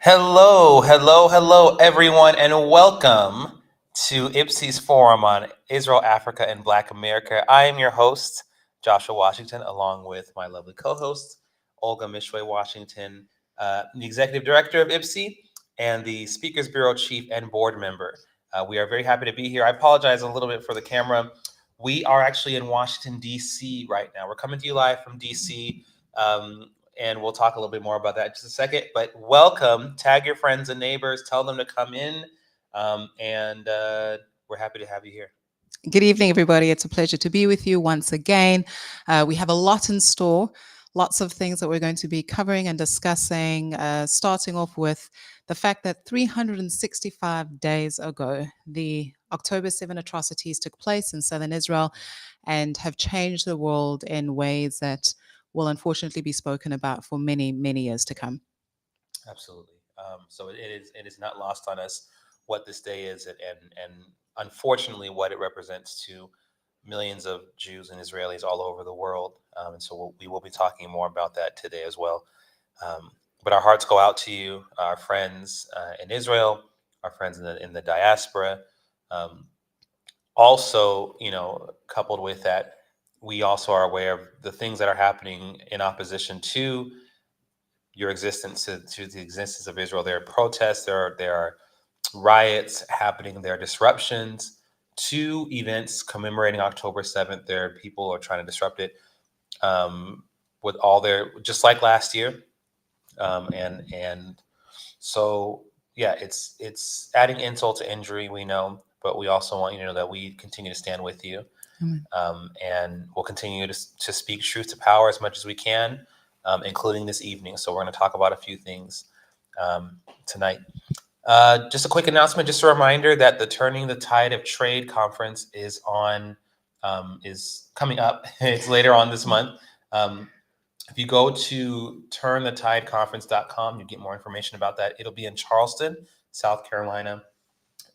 Hello, everyone, and welcome to IPSI's Forum on Israel, Africa, and Black America. I am your host, Joshua Washington, along with my lovely co-host, Olga Mishwe Washington, the Executive Director of IPSI and the Speakers Bureau Chief and Board Member. We are very happy to be here. I apologize a little bit for the camera. We are actually in Washington, D.C. right now. We're coming to you live from D.C., and we'll talk a little bit more about that in just a second. But welcome, tag your friends and neighbors, tell them to come in, and we're happy to have you here. Good evening, everybody. It's a pleasure to be with you once again. We have a lot in store, lots of things that we're going to be covering and discussing, starting off with the fact that 365 days ago, the October 7 atrocities took place in southern Israel and have changed the world in ways that will unfortunately be spoken about for many, many years to come. Absolutely. So it is not lost on us what this day is, and unfortunately what it represents to millions of Jews and Israelis all over the world. And so we will be talking more about that today as well. But our hearts go out to you, our friends in Israel, our friends in the diaspora. Also, coupled with that, we also are aware of the things that are happening in opposition to your existence, to the existence of Israel. There are protests, there are riots happening, there are disruptions to events commemorating October 7th. There are people who are trying to disrupt it with all their, just like last year. And so, yeah, it's adding insult to injury, we know, but we also want you to know that we continue to stand with you. And we'll continue to speak truth to power as much as we can, including this evening. So we're going to talk about a few things tonight. Just a quick announcement, just a reminder that the Turning the Tide of Trade conference is coming up. It's later on this month. If you go to turnthetideconference.com, you get more information about that. It'll be in Charleston, South Carolina,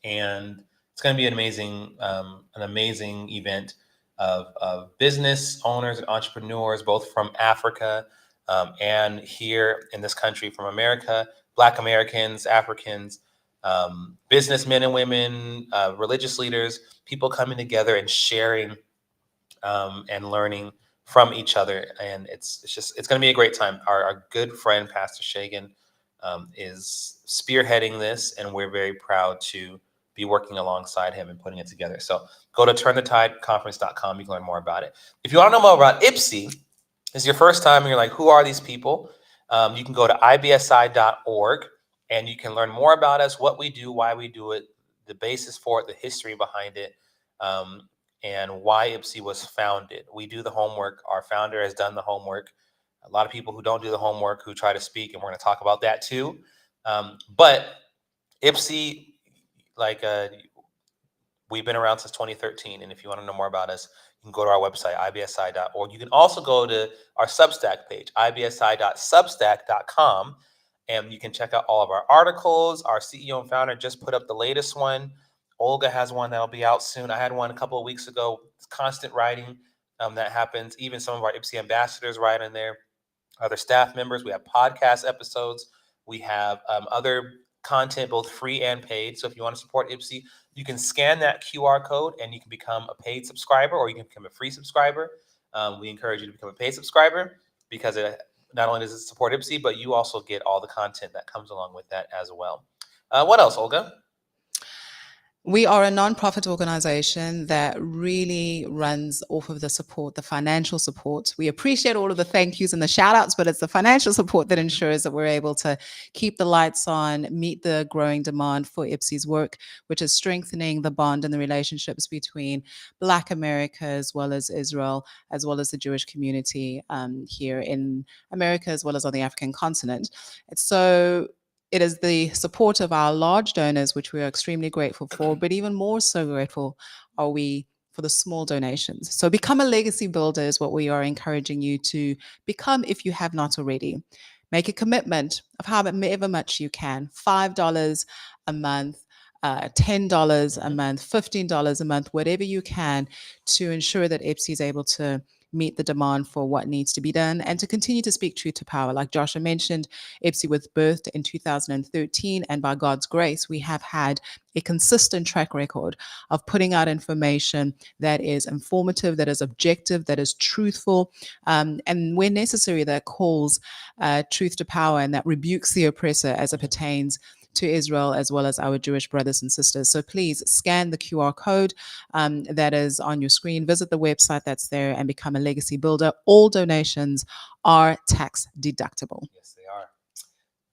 and it's going to be an amazing event of business owners and entrepreneurs, both from Africa and here in this country from America, Black Americans, Africans, businessmen and women, religious leaders, people coming together and sharing and learning from each other. And it's going to be a great time. Our good friend, Pastor Shagan, is spearheading this, and we're very proud to be working alongside him and putting it together. So go to turnthetideconference.com. You can learn more about it. If you want to know more about IPSI, this is your first time and you're like, who are these people? You can go to ibsi.org and you can learn more about us, what we do, why we do it, the basis for it, the history behind it, and why IPSI was founded. We do the homework. Our founder has done the homework. A lot of people who don't do the homework, who try to speak, and we're going to talk about that too. But IPSI, we've been around since 2013, and if you want to know more about us, you can go to our website, ibsi.org. You can also go to our Substack page, ibsi.substack.com, and you can check out all of our articles. Our CEO and founder just put up the latest one. Olga has one that'll be out soon. I had one a couple of weeks ago. It's constant writing that happens. Even some of our IPSI ambassadors write in there, other staff members. We have podcast episodes. We have other content, both free and paid. So if you want to support IPSI, you can scan that QR code and you can become a paid subscriber, or you can become a free subscriber. We encourage you to become a paid subscriber because it not only does it support IPSI, but you also get all the content that comes along with that as well. What else, Olga? We are a nonprofit organization that really runs off of the support, the financial support. We appreciate all of the thank yous and the shout outs, but it's the financial support that ensures that we're able to keep the lights on, meet the growing demand for IPSI's work, which is strengthening the bond and the relationships between Black America as well as Israel, as well as the Jewish community here in America, as well as on the African continent. It is the support of our large donors, which we are extremely grateful for, but even more so grateful are we for the small donations. So become a legacy builder is what we are encouraging you to become if you have not already. Make a commitment of however much you can, $5 a month, $10 a month, $15 a month, whatever you can, to ensure that IPSI is able to meet the demand for what needs to be done, and to continue to speak truth to power. Like Joshua mentioned, IPSI was birthed in 2013, and by God's grace, we have had a consistent track record of putting out information that is informative, that is objective, that is truthful, and when necessary, that calls truth to power and that rebukes the oppressor as it pertains to Israel as well as our Jewish brothers and sisters. So please scan the QR code that is on your screen, visit the website that's there, and become a legacy builder. All donations are tax deductible. Yes, they are.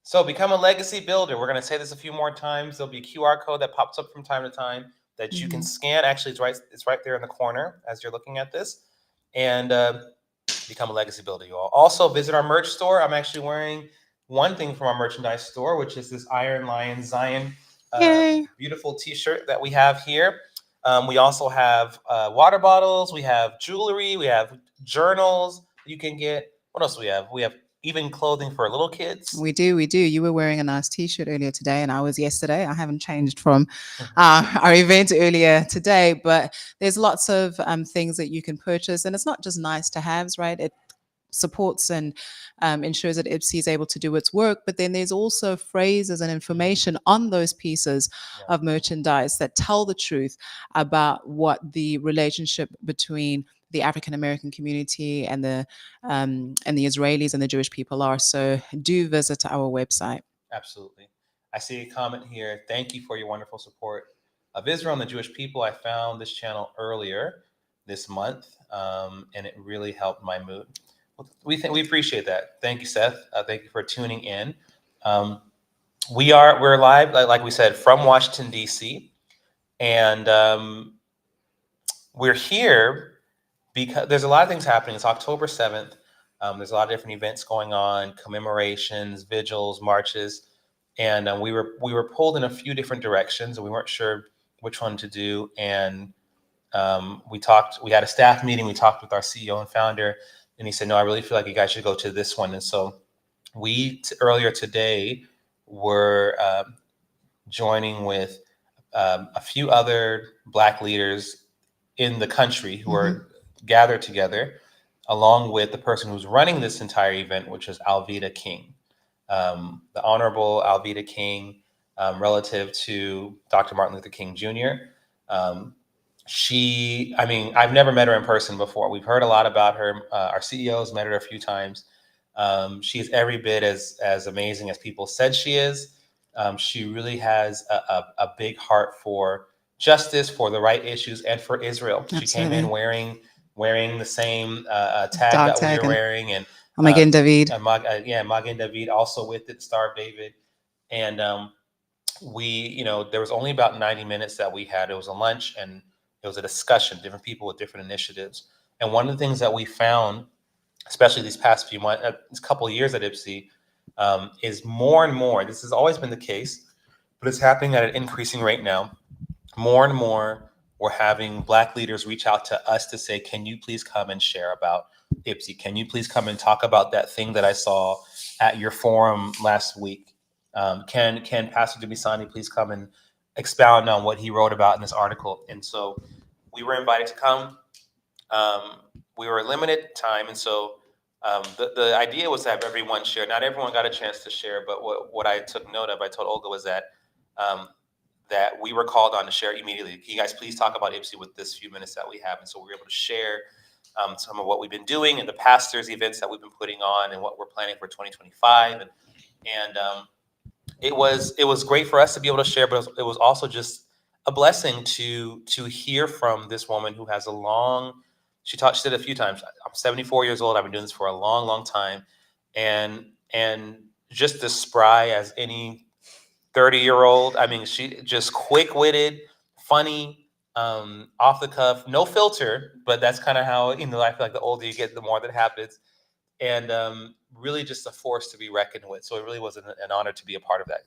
So become a legacy builder. We're going to say this a few more times. There'll be a QR code that pops up from time to time that you can scan. Actually, it's right there in the corner as you're looking at this. And become a legacy builder, you all. Also, visit our merch store. I'm actually wearing one thing from our merchandise store, which is this Iron Lion Zion beautiful t-shirt that we have here. We also have water bottles. We have jewelry. We have journals you can get. What else do we have? We have even clothing for little kids. We do. You were wearing a nice t-shirt earlier today, and I was yesterday. I haven't changed from our event earlier today, but there's lots of things that you can purchase, and it's not just nice to haves, right? It supports and ensures that IPSI is able to do its work, but then there's also phrases and information on those pieces of merchandise that tell the truth about what the relationship between the African American community and the Israelis and the Jewish people are. So do visit our website. Absolutely. I see a comment here. Thank you for your wonderful support of Israel and the Jewish people. I found this channel earlier this month, and it really helped my mood. We appreciate that. Thank you, Seth. Thank you for tuning in. We're live, like we said, from Washington, D.C. And we're here because there's a lot of things happening. It's October 7th. There's a lot of different events going on, commemorations, vigils, marches. And we were pulled in a few different directions, and we weren't sure which one to do. And we had a staff meeting. We talked with our CEO and founder, and he said, no, I really feel like you guys should go to this one. And so we earlier today were joining with a few other Black leaders in the country who are gathered together, along with the person who's running this entire event, which is Alveda King, the Honorable Alveda King, relative to Dr. Martin Luther King Jr. I've never met her in person before. We've heard a lot about her. Our CEO's met her a few times. She's every bit as amazing as people said she is. She really has a big heart for justice, for the right issues, and for Israel. Absolutely. She came in wearing the same tag that we were wearing, and Magen David. Magen David also with it, Star of David. And there was only about 90 minutes that we had. It was a lunch and it was a discussion, different people with different initiatives. And one of the things that we found, especially these past few months, this couple of years at IPSI, is more and more, this has always been the case, but it's happening at an increasing rate now. More and more, we're having Black leaders reach out to us to say, can you please come and share about IPSI? Can you please come and talk about that thing that I saw at your forum last week? Can Pastor Dumisani please come and expound on what he wrote about in this article? And so we were invited to come. We were a limited time, and so the idea was to have everyone share. Not everyone got a chance to share, but what I took note of, I told Olga, was that that we were called on to share immediately. Can you guys please talk about IPSI with this few minutes that we have? And so we were able to share some of what we've been doing and the pastors' events that we've been putting on and what we're planning for 2025. And it was great for us to be able to share, but it was also just a blessing to hear from this woman who has she said a few times, I'm 74 years old. I've been doing this for a long, long time. And just as spry as any 30-year-old. I mean, she just quick-witted, funny, off the cuff, no filter, but that's kind of how, I feel like the older you get, the more that happens. And really just a force to be reckoned with. So it really was an honor to be a part of that.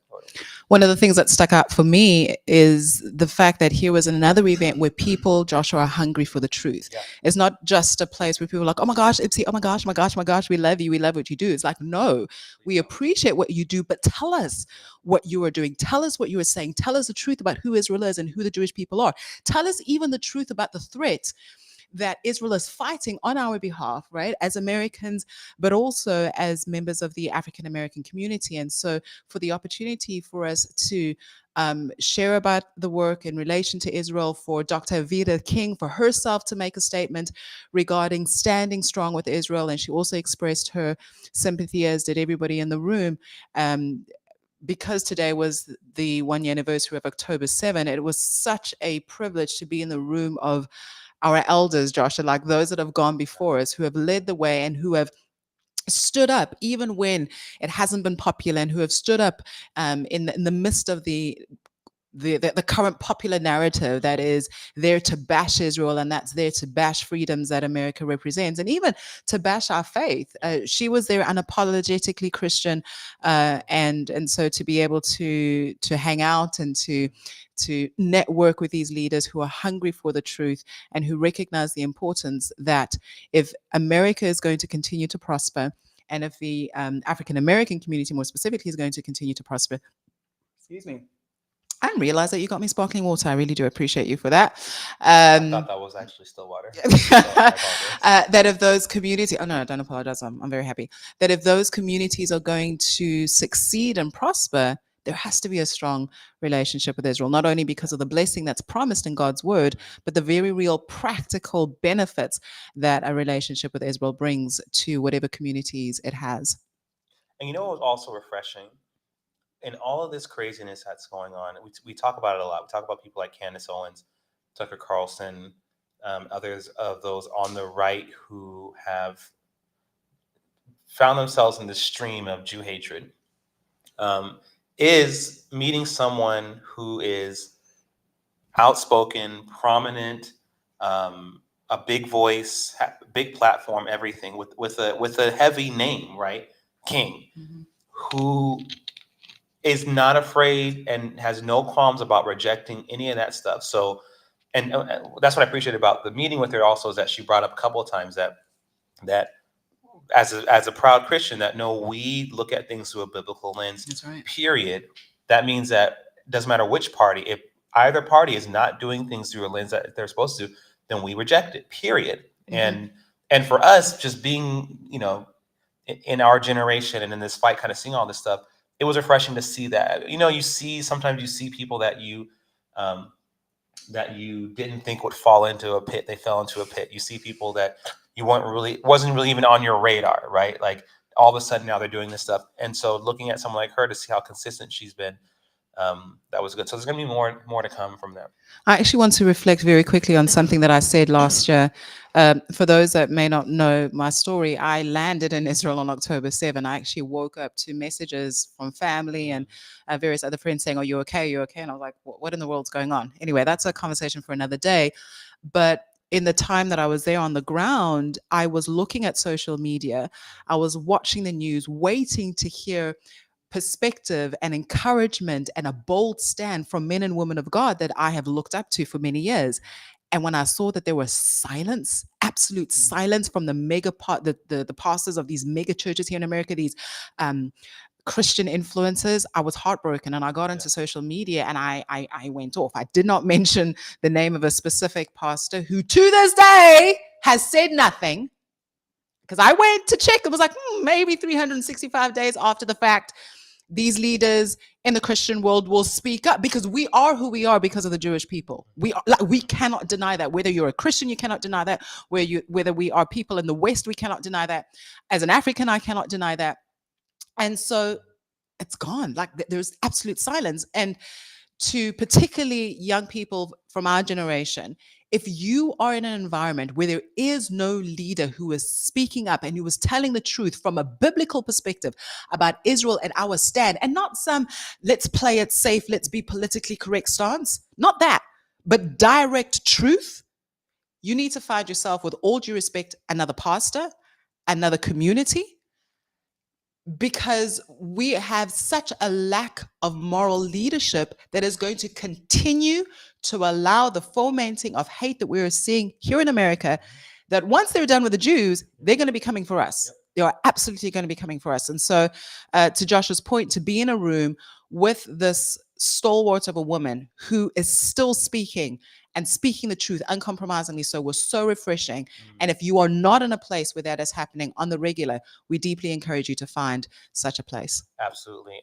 One of the things that stuck out for me is the fact that here was another event where people, Joshua, are hungry for the truth. Yeah. It's not just a place where people are like, oh my gosh, IPSI, oh my gosh, my gosh, my gosh, we love you, we love what you do. It's like, no, we appreciate what you do, but tell us what you are doing. Tell us what you are saying. Tell us the truth about who Israel is and who the Jewish people are. Tell us even the truth about the threat that Israel is fighting on our behalf, right, as Americans, but also as members of the African American community. And so, for the opportunity for us to share about the work in relation to Israel, for Dr. Avita King, for herself to make a statement regarding standing strong with Israel. And she also expressed her sympathy, as did everybody in the room. Because today was the 1 year anniversary of October 7, it was such a privilege to be in the room of our elders, Joshua, like those that have gone before us, who have led the way and who have stood up even when it hasn't been popular, and who have stood up in the midst of the current popular narrative that is there to bash Israel, and that's there to bash freedoms that America represents, and even to bash our faith. She was there unapologetically Christian, and so to be able to hang out and to network with these leaders who are hungry for the truth and who recognize the importance that if America is going to continue to prosper, and if the African American community more specifically is going to continue to prosper, excuse me, I realize that you got me sparkling water. I really do appreciate you for that. I thought that was actually still water. So I apologize. That if those communities, oh no, don't apologize. I'm very happy. That if those communities are going to succeed and prosper, there has to be a strong relationship with Israel, not only because of the blessing that's promised in God's word, but the very real practical benefits that a relationship with Israel brings to whatever communities it has. And you know what was also refreshing? In all of this craziness that's going on, we talk about it a lot. We talk about people like Candace Owens, Tucker Carlson, others of those on the right who have found themselves in the stream of Jew hatred. Is meeting someone who is outspoken, prominent, a big voice, big platform, everything, with a heavy name, right? King, who is not afraid and has no qualms about rejecting any of that stuff. So, and that's what I appreciate about the meeting with her also, is that she brought up a couple of times that as a proud Christian, that no, we look at things through a biblical lens. That's right. Period. That means that it doesn't matter which party, if either party is not doing things through a lens that they're supposed to, then we reject it. Period. And for us, just being, in our generation and in this fight, kind of seeing all this stuff, it was refreshing to see that. Sometimes you see people that you didn't think would fall into a pit. They fell into a pit. You see people that you wasn't really even on your radar, right? Like all of a sudden now they're doing this stuff. And so looking at someone like her to see how consistent she's been, that was good. So there's going to be more to come from them. I actually want to reflect very quickly on something that I said last year. For those that may not know my story, I landed in Israel on October 7. I actually woke up to messages from family and various other friends saying, "Are you okay? Are you okay?" And I was like, what in the world's going on? Anyway, that's a conversation for another day. But in the time that I was there on the ground, I was looking at social media. I was watching the news, waiting to hear perspective and encouragement and a bold stand from men and women of God that I have looked up to for many years. And when I saw that there was silence, absolute silence from the pastors of these mega churches here in America, these Christian influencers, I was heartbroken, and I got into social media and I went off. I did not mention the name of a specific pastor who to this day has said nothing, because I went to check. It was like maybe 365 days after the fact, these leaders in the Christian world will speak up, because we are who we are because of the Jewish people. We cannot deny that. Whether you're a Christian, you cannot deny that. Whether we are people in the West, we cannot deny that. As an African, I cannot deny that. And so it's gone. Like there's absolute silence. And to particularly young people from our generation, if you are in an environment where there is no leader who is speaking up and who is telling the truth from a biblical perspective about Israel and our stand, and not some let's play it safe, let's be politically correct stance, not that, but direct truth, you need to find yourself, with all due respect, another pastor, another community, because we have such a lack of moral leadership that is going to continue to allow the fomenting of hate that we're seeing here in America, that once they're done with the Jews, they're going to be coming for us. Yep. They are absolutely going to be coming for us. And so to Joshua's point, to be in a room with this stalwart of a woman who is still speaking and speaking the truth uncompromisingly so was so refreshing. And if you are not in a place where that is happening on the regular, we deeply encourage you to find such a place. Absolutely.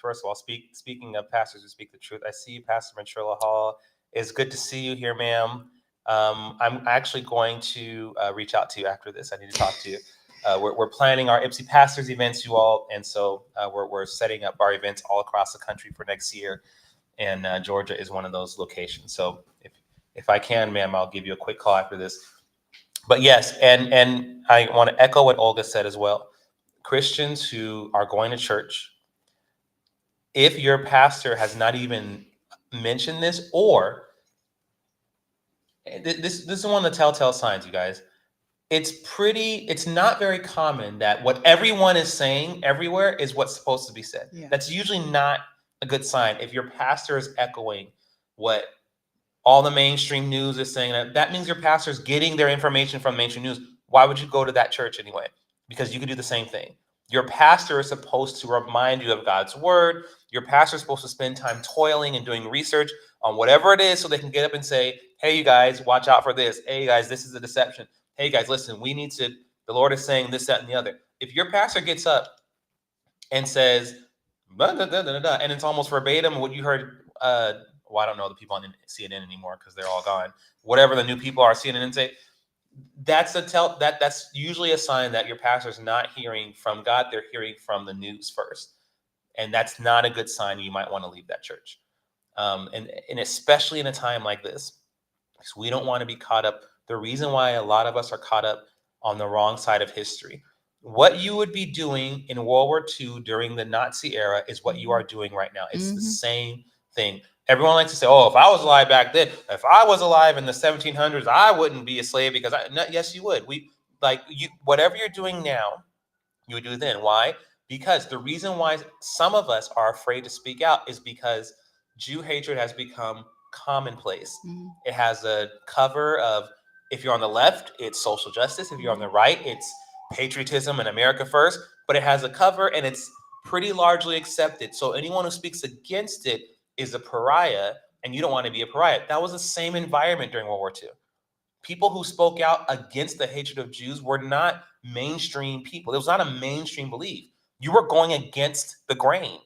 First of all, speaking of pastors who speak the truth, I see you, Pastor Ventrilla Hall. It's good to see you here, ma'am. I'm actually going to reach out to you after this. I need to talk to you. We're planning our Ipsy Pastors events, you all, and so we're setting up our events all across the country for next year, and Georgia is one of those locations. So if I can, ma'am, I'll give you a quick call after this. But yes, and I want to echo what Olga said as well. Christians who are going to church, if your pastor has not even mentioned this, or this is one of the telltale signs, you guys. It's not very common that what everyone is saying everywhere is what's supposed to be said. Yeah. That's usually not a good sign. If your pastor is echoing what all the mainstream news is saying, that means your pastor is getting their information from mainstream news. Why would you go to that church anyway? Because you could do the same thing. Your pastor is supposed to remind you of God's word. Your pastor is supposed to spend time toiling and doing research on whatever it is so they can get up and say, hey, you guys, watch out for this. Hey, you guys, this is a deception. Hey, guys, listen, the Lord is saying this, that, and the other. If your pastor gets up and says, blah, blah, blah, blah, blah, and it's almost verbatim what you heard, well, I don't know the people on CNN anymore because they're all gone. Whatever the new people are CNN say, that's usually a sign that your pastor's not hearing from God. They're hearing from the news first, and that's not a good sign. You might want to leave that church, and especially in a time like this, because we don't want to be caught up. The reason why a lot of us are caught up on the wrong side of history. What you would be doing in World War II during the Nazi era is what you are doing right now. It's the same thing. Everyone likes to say, oh, if I was alive back then, if I was alive in the 1700s, I wouldn't be a slave because yes, you would. Whatever you're doing now, you would do then. Why? Because the reason why some of us are afraid to speak out is because Jew hatred has become commonplace. It has a cover of, if you're on the left, it's social justice. If you're on the right, it's patriotism and America first. But it has a cover and it's pretty largely accepted. So anyone who speaks against it is a pariah, and you don't want to be a pariah. That was the same environment during World War II. People who spoke out against the hatred of Jews were not mainstream people. It was not a mainstream belief. You were going against the grain.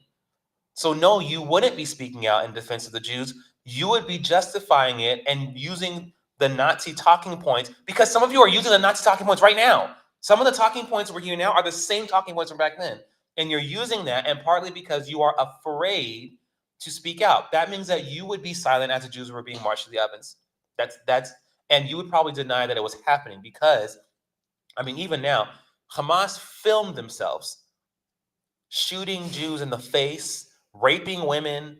So no, you wouldn't be speaking out in defense of the Jews. You would be justifying it and using the Nazi talking points, because some of you are using the Nazi talking points right now. Some of the talking points we're hearing now are the same talking points from back then. And you're using that, and partly because you are afraid to speak out. That means that you would be silent as the Jews were being marched to the ovens. And you would probably deny that it was happening because, even now, Hamas filmed themselves shooting Jews in the face, raping women,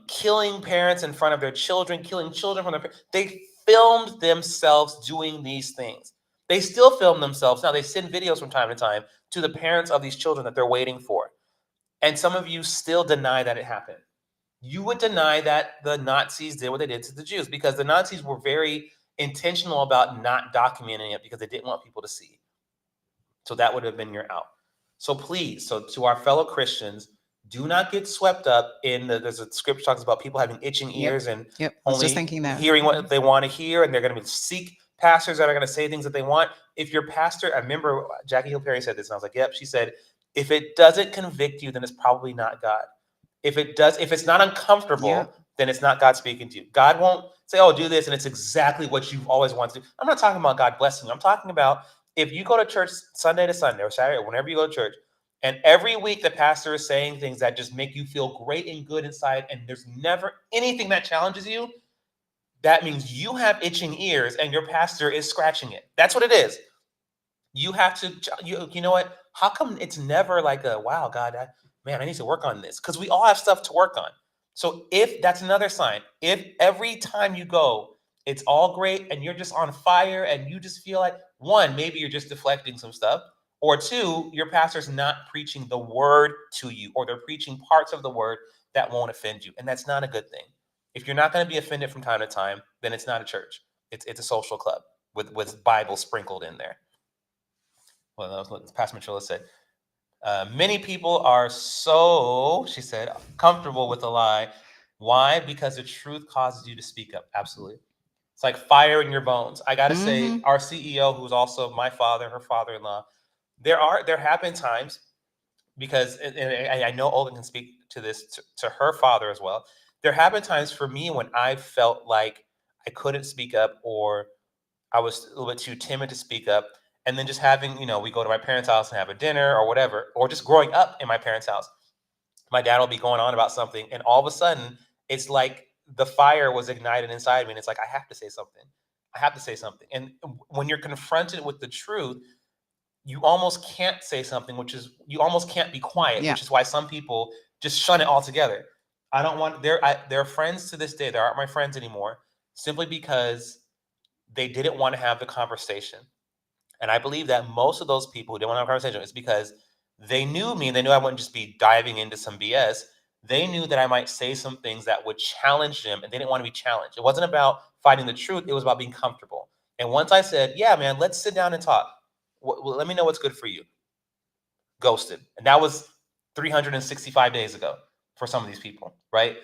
killing parents in front of their children, killing children from their parents. They filmed themselves doing these things. They still film themselves. Now, they send videos from time to time to the parents of these children that they're waiting for. And some of you still deny that it happened. You would deny that the Nazis did what they did to the Jews because the Nazis were very intentional about not documenting it because they didn't want people to see. So that would have been your out. So please, to our fellow Christians, do not get swept up in there's a scripture talks about people having itching ears and only hearing what they want to hear, and they're going to seek pastors that are going to say things that they want. If your pastor, I remember Jackie Hill Perry said this, and I was like, yep. She said, if it doesn't convict you, then it's probably not God. If it's not uncomfortable, then it's not God speaking to you. God won't say, oh, do this, and it's exactly what you've always wanted to do. I'm not talking about God blessing you. I'm talking about if you go to church Sunday to Sunday or Saturday, or whenever you go to church, and every week the pastor is saying things that just make you feel great and good inside, and there's never anything that challenges you, that means you have itching ears and your pastor is scratching it. That's what it is. You have to, you know what? How come it's never like wow, God, I need to work on this? Because we all have stuff to work on. So if that's another sign, if every time you go, it's all great and you're just on fire and you just feel like, one, maybe you're just deflecting some stuff, or two, your pastor's not preaching the word to you, or they're preaching parts of the word that won't offend you. And that's not a good thing. If you're not going to be offended from time to time, then it's not a church. It's a social club with Bible sprinkled in there. Well, that was what Pastor Ventrilla said. Many people are so, she said, comfortable with a lie. Why? Because the truth causes you to speak up. Absolutely. It's like fire in your bones. I got to say, our CEO, who's also my father, her father-in-law, there have been times, because and I know Olga can speak to this, to her father as well. There have been times for me when I felt like I couldn't speak up, or I was a little bit too timid to speak up. And then just having, we go to my parents' house and have a dinner or whatever, or just growing up in my parents' house, my dad will be going on about something, and all of a sudden, it's like the fire was ignited inside me, and it's like I have to say something. I have to say something. And when you're confronted with the truth, you almost can't say something, you almost can't be quiet, Yeah. which is why some people just shun it altogether. I don't want, they're friends to this day. They aren't my friends anymore, simply because they didn't want to have the conversation. And I believe that most of those people who didn't want to have a conversation is because they knew me, and they knew I wouldn't just be diving into some BS. They knew that I might say some things that would challenge them, and they didn't want to be challenged. It wasn't about fighting the truth. It was about being comfortable. And once I said, yeah, man, let's sit down and talk. Well, let me know what's good for you. Ghosted. And that was 365 days ago for some of these people, right?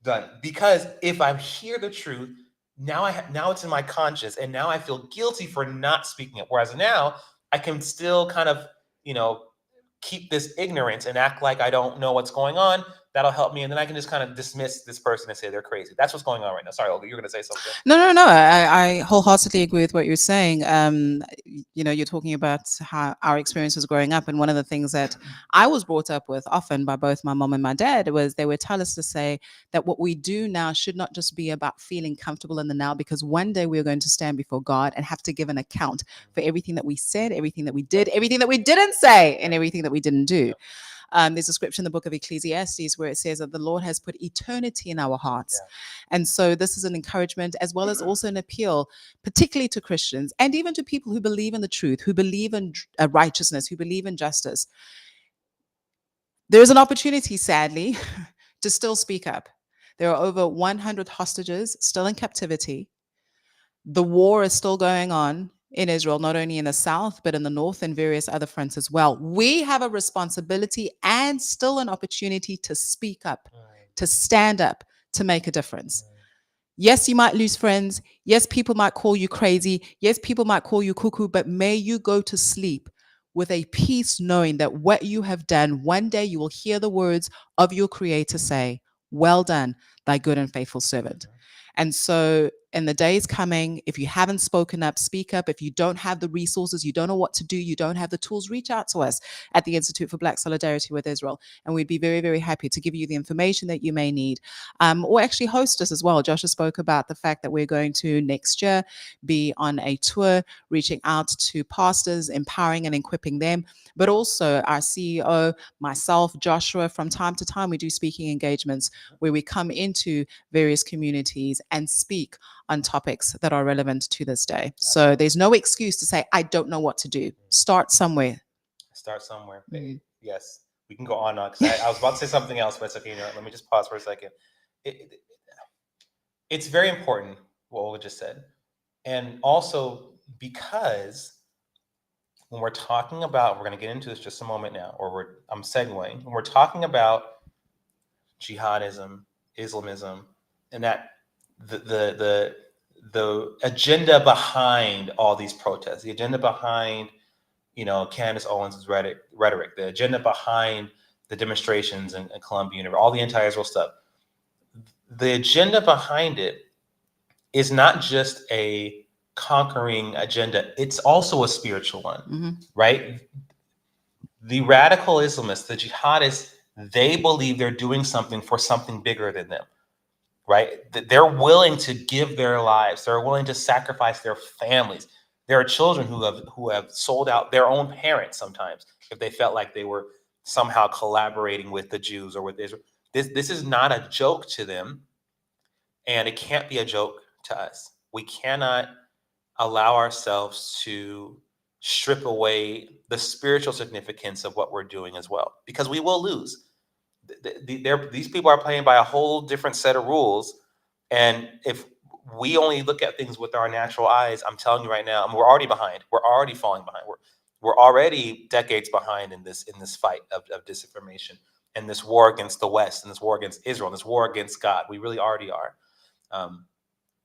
Done. Because if I hear the truth, now it's in my conscience, and now I feel guilty for not speaking it. Whereas now I can still kind of, keep this ignorance and act like I don't know what's going on. That'll help me, and then I can just kind of dismiss this person and say they're crazy. That's what's going on right now. Sorry, Olga, you're going to say something. No. I wholeheartedly agree with what you're saying. You're talking about how our experiences growing up, and one of the things that I was brought up with often by both my mom and my dad was they would tell us to say that what we do now should not just be about feeling comfortable in the now, because one day we're going to stand before God and have to give an account for everything that we said, everything that we did, everything that we didn't say, and everything that we didn't do. There's a scripture in the book of Ecclesiastes where it says that the Lord has put eternity in our hearts. Yeah. And so this is an encouragement as well as also an appeal, particularly to Christians and even to people who believe in the truth, who believe in righteousness, who believe in justice. There's an opportunity, sadly, to still speak up. There are over 100 hostages still in captivity. The war is still going on in Israel, not only in the south, but in the north and various other fronts as well. We have a responsibility and still an opportunity to speak up, to stand up, to make a difference. Yes, you might lose friends. Yes, people might call you crazy. Yes, people might call you cuckoo, but may you go to sleep with a peace knowing that what you have done, one day you will hear the words of your Creator say, "Well done, thy good and faithful servant." And so in the days coming, if you haven't spoken up, speak up. If you don't have the resources, you don't know what to do, you don't have the tools, reach out to us at the Institute for Black Solidarity with Israel. And we'd be very, very happy to give you the information that you may need, or actually host us as well. Joshua spoke about the fact that we're going to next year be on a tour, reaching out to pastors, empowering and equipping them, but also our CEO, myself, Joshua, from time to time, we do speaking engagements where we come into various communities and speak on topics that are relevant to this day. So there's no excuse to say, I don't know what to do. Start somewhere. Start somewhere. Yes. We can go on because I was about to say something else, but it's okay. Let me just pause for a second. It's very important what Olga just said. And also because when we're talking about, we're going to get into this just a moment now, or I'm segueing, when we're talking about jihadism, Islamism, and that the agenda behind all these protests, the agenda behind, Candace Owens' rhetoric, the agenda behind the demonstrations in Columbia, all the anti-Israel stuff, the agenda behind it is not just a conquering agenda, it's also a spiritual one, right? The radical Islamists, the jihadists, they believe they're doing something for something bigger than them, right? They're willing to give their lives. They're willing to sacrifice their families. There are children who have sold out their own parents sometimes if they felt like they were somehow collaborating with the Jews or with Israel. This is not a joke to them, and it can't be a joke to us. We cannot allow ourselves to strip away the spiritual significance of what we're doing as well, because we will lose. These people are playing by a whole different set of rules, and if we only look at things with our natural eyes, I'm telling you right now, we're already behind. We're already falling behind. we're already decades behind in this fight of disinformation and this war against the West and this war against Israel and this war against God. We really already are.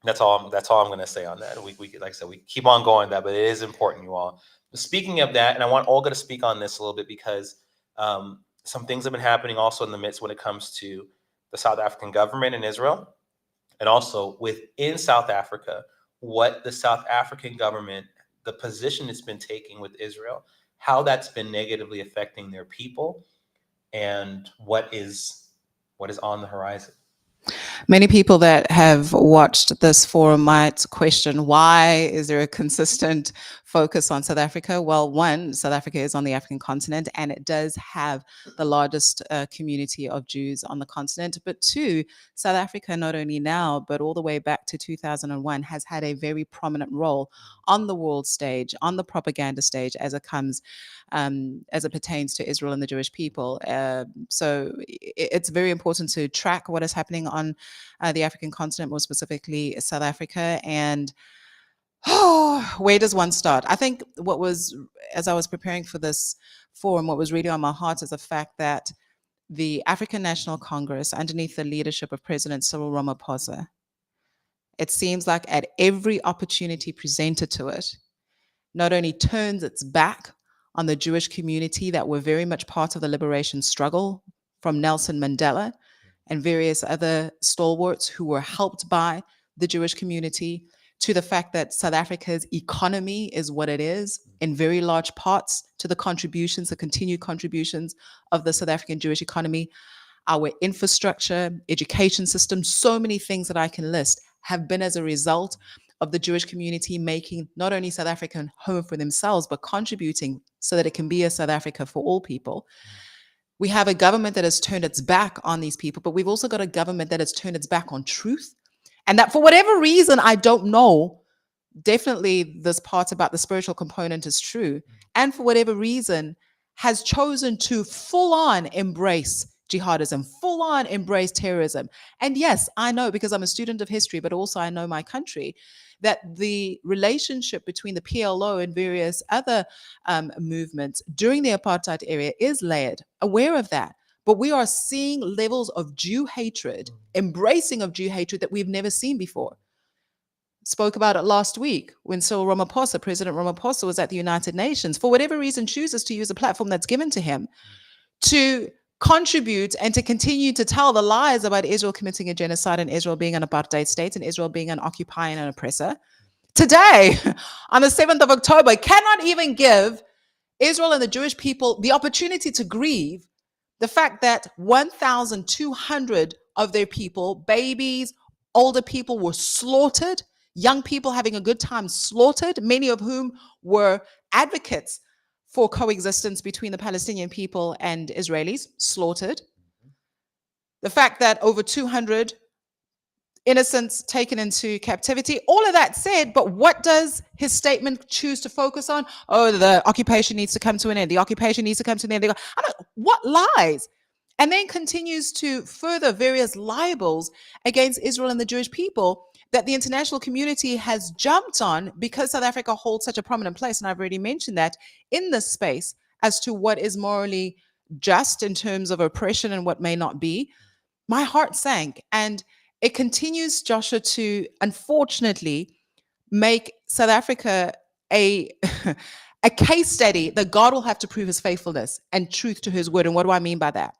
That's all I'm going to say on that. We like I said, we keep on going that, but it is important, you all. Speaking of that, and I want Olga to speak on this a little bit because some things have been happening also in the midst when it comes to the South African government in Israel, and also within South Africa, what the South African government, the position it's been taking with Israel, how that's been negatively affecting their people, and what is on the horizon. Many people that have watched this forum might question, why is there a consistent focus on South Africa? Well, one, South Africa is on the African continent, and it does have the largest community of Jews on the continent. But two, South Africa, not only now, but all the way back to 2001, has had a very prominent role on the world stage, on the propaganda stage, as it pertains to Israel and the Jewish people. So it's very important to track what is happening on the African continent, more specifically South Africa. And where does one start? I think as I was preparing for this forum, what was really on my heart is the fact that the African National Congress, underneath the leadership of President Cyril Ramaphosa, it seems like at every opportunity presented to it, not only turns its back on the Jewish community that were very much part of the liberation struggle from Nelson Mandela and various other stalwarts who were helped by the Jewish community, to the fact that South Africa's economy is what it is, in very large parts to the continued contributions of the South African Jewish economy, our infrastructure, education system, so many things that I can list have been as a result of the Jewish community making not only South Africa home for themselves, but contributing so that it can be a South Africa for all people. We have a government that has turned its back on these people, but we've also got a government that has turned its back on truth. And that for whatever reason, I don't know, definitely this part about the spiritual component is true. And for whatever reason, has chosen to full on embrace jihadism, full on embrace terrorism. And yes, I know, because I'm a student of history, but also I know my country, that the relationship between the PLO and various other movements during the apartheid era is layered, aware of that. But we are seeing levels of Jew hatred, embracing of Jew hatred that we've never seen before. Spoke about it last week when President Ramaphosa was at the United Nations, for whatever reason chooses to use a platform that's given to him to contribute and to continue to tell the lies about Israel committing a genocide and Israel being an apartheid state and Israel being an occupier and an oppressor. Today, on the 7th of October, cannot even give Israel and the Jewish people the opportunity to grieve the fact that 1,200 of their people, babies, older people, were slaughtered, young people having a good time slaughtered, many of whom were advocates for coexistence between the Palestinian people and Israelis, slaughtered. The fact that over 200 innocents taken into captivity, all of that said, but what does his statement choose to focus on? Oh, the occupation needs to come to an end. The occupation needs to come to an end. What lies? And then continues to further various libels against Israel and the Jewish people that the international community has jumped on because South Africa holds such a prominent place. And I've already mentioned that in this space as to what is morally just in terms of oppression and what may not be. My heart sank. And it continues, Joshua, to unfortunately make South Africa a case study that God will have to prove his faithfulness and truth to his word. And what do I mean by that?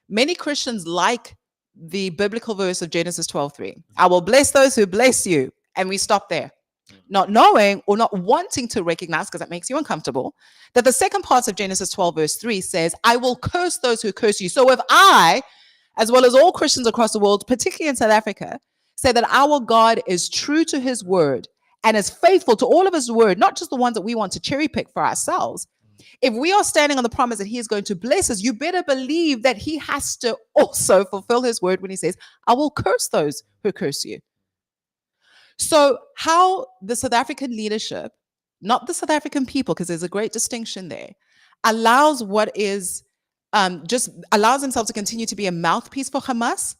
Many Christians like the biblical verse of Genesis 12:3. I will bless those who bless you. And we stop there, not knowing or not wanting to recognize, because that makes you uncomfortable, that the second part of Genesis 12 verse 3 says, I will curse those who curse you. So if I, as well as all Christians across the world, particularly in South Africa, say that our God is true to his word and is faithful to all of his word, not just the ones that we want to cherry pick for ourselves. If we are standing on the promise that he is going to bless us, you better believe that he has to also fulfill his word when he says, I will curse those who curse you. So how the South African leadership, not the South African people, because there's a great distinction there, allows what is just allows themselves to continue to be a mouthpiece for Hamas.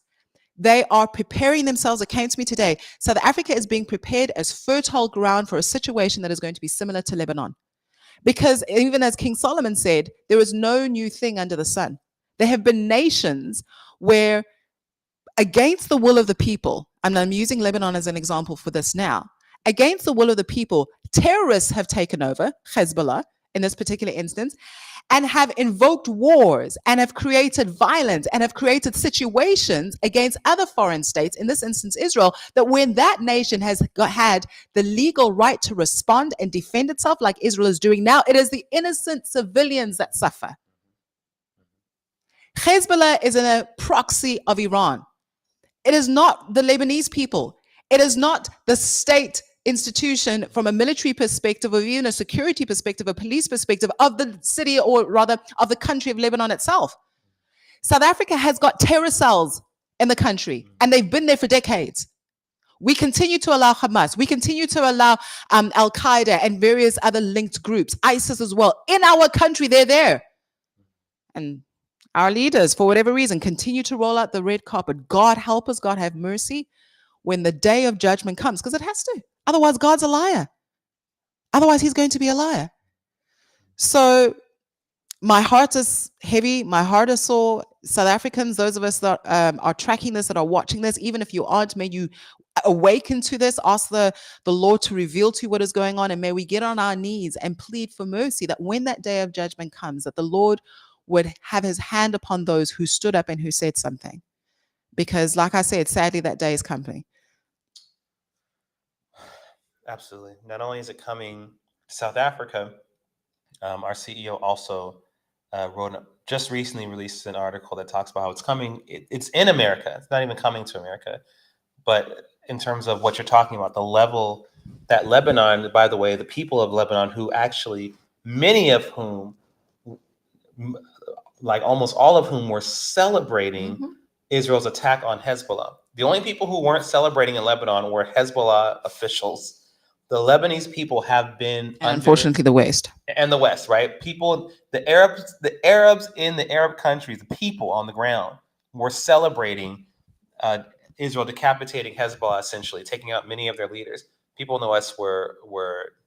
They are preparing themselves. It came to me today. South Africa is being prepared as fertile ground for a situation that is going to be similar to Lebanon. Because even as King Solomon said, there is no new thing under the sun. There have been nations where, against the will of the people, and I'm using Lebanon as an example for this now, against the will of the people, terrorists have taken over, Hezbollah in this particular instance, and have invoked wars and have created violence and have created situations against other foreign states, in this instance Israel, that when that nation has had the legal right to respond and defend itself like Israel is doing now, it is the innocent civilians that suffer. Hezbollah is a proxy of Iran. It is not the Lebanese people. It is not the state institution from a military perspective or even a security perspective, a police perspective of the city, or rather of the country of Lebanon itself. South Africa has got terror cells in the country, and they've been there for decades. We continue to allow Hamas. We continue to allow Al Qaeda and various other linked groups, ISIS as well, in our country. They're there. And our leaders, for whatever reason, continue to roll out the red carpet. God help us, God have mercy, when the day of judgment comes, because it has to. Otherwise, God's a liar. Otherwise, he's going to be a liar. So my heart is heavy. My heart is sore. South Africans, those of us that are tracking this, that are watching this, even if you aren't, may you awaken to this. Ask the Lord to reveal to you what is going on, and may we get on our knees and plead for mercy, that when that day of judgment comes, that the Lord would have his hand upon those who stood up and who said something. Because like I said, sadly, that day is coming. Absolutely. Not only is it coming to South Africa, our CEO also just recently released an article that talks about how it's coming. It's in America. It's not even coming to America. But in terms of what you're talking about, the level that Lebanon, by the way, the people of Lebanon, who actually, many of whom, like almost all of whom, were celebrating Israel's attack on Hezbollah. The only people who weren't celebrating in Lebanon were Hezbollah officials. The Lebanese people have been, and unfortunately, the West and the West, right? People, the Arabs in the Arab countries, the people on the ground were celebrating Israel decapitating Hezbollah, essentially taking out many of their leaders. People in the West were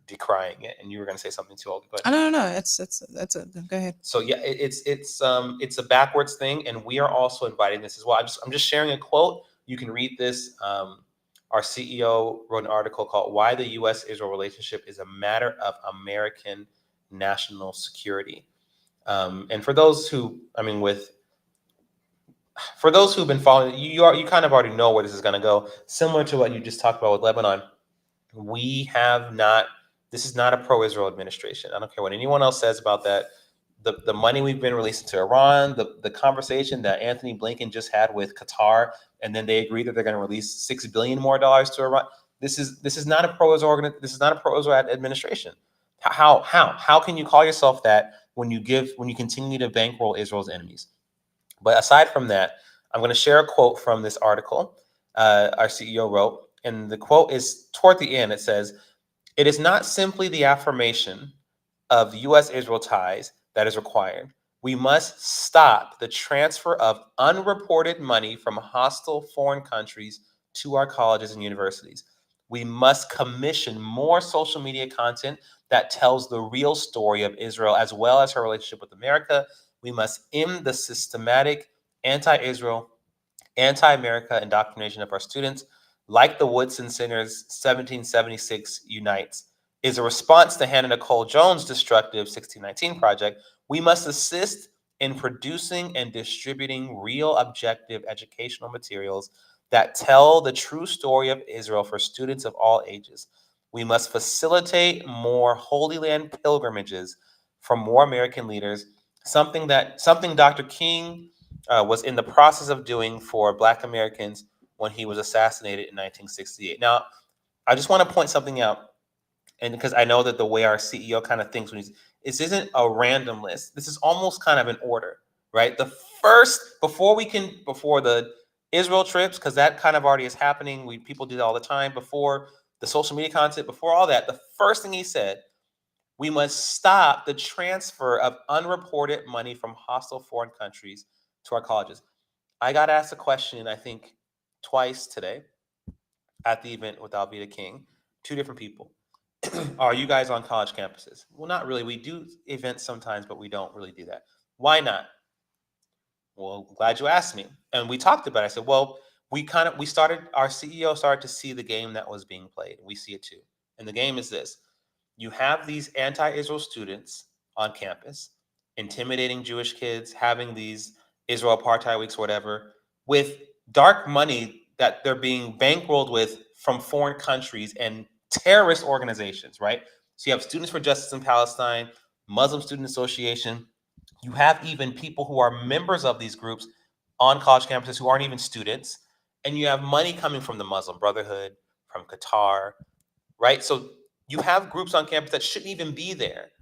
decrying it, and you were going to say something too, Olga. No. That's go ahead. So yeah, it's a backwards thing, and we are also inviting this as well. I'm just sharing a quote. You can read this. Our CEO wrote an article called "Why the U.S.-Israel Relationship is a Matter of American National Security." And for those who, for those who've been following, you kind of already know where this is going to go. Similar to what you just talked about with Lebanon, this is not a pro-Israel administration. I don't care what anyone else says about that. The money we've been releasing to Iran, the conversation that Anthony Blinken just had with Qatar, and then they agreed that they're going to release $6 billion more to Iran. This is not a pro-Israel administration. How can you call yourself that when you continue to bankroll Israel's enemies? But aside from that, I'm going to share a quote from this article our CEO wrote, and the quote is toward the end. It says, "It is not simply the affirmation of U.S.-Israel ties that is required. We must stop the transfer of unreported money from hostile foreign countries to our colleges and universities. We must commission more social media content that tells the real story of Israel as well as her relationship with America. We must end the systematic anti-Israel, anti-America indoctrination of our students, like the Woodson Center's 1776 Unites is a response to Hannah Nicole Jones' destructive 1619 project. We must assist in producing and distributing real objective educational materials that tell the true story of Israel for students of all ages. We must facilitate more Holy Land pilgrimages from more American leaders, something Dr. King was in the process of doing for Black Americans when he was assassinated in 1968. Now, I just want to point something out, and because I know that the way our CEO kind of thinks this isn't a random list. This is almost kind of an order, right? Before the Israel trips, because that kind of already is happening. People do that all the time. Before the social media content, before all that, the first thing he said, we must stop the transfer of unreported money from hostile foreign countries to our colleges. I got asked a question, I think, twice today at the event with Alveda King, two different people. are you guys on college campuses? Well, not really. We do events sometimes, but we don't really do that. Why not? Well, glad you asked me. And we talked about it. I said, well, we started, our CEO started to see the game that was being played. We see it too. And the game is this: you have these anti-Israel students on campus, intimidating Jewish kids, having these Israel apartheid weeks, whatever, with dark money that they're being bankrolled with from foreign countries and terrorist organizations, right? So you have Students for Justice in Palestine, Muslim Student Association. You have even people who are members of these groups on college campuses who aren't even students. And you have money coming from the Muslim Brotherhood, from Qatar, right? So you have groups on campus that shouldn't even be there.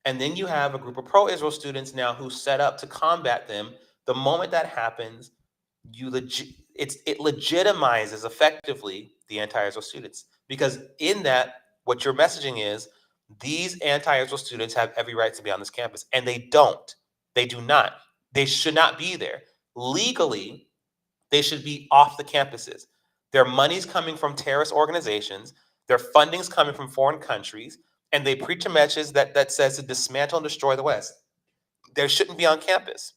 And then you have a group of pro-Israel students now who set up to combat them. The moment that happens, it legitimizes effectively the anti-Israel students, because in that, what your messaging is, these anti-Israel students have every right to be on this campus, and they don't. They do not. They should not be there. Legally, they should be off the campuses. Their money's coming from terrorist organizations. Their funding's coming from foreign countries, and they preach a message that says to dismantle and destroy the West. They shouldn't be on campus.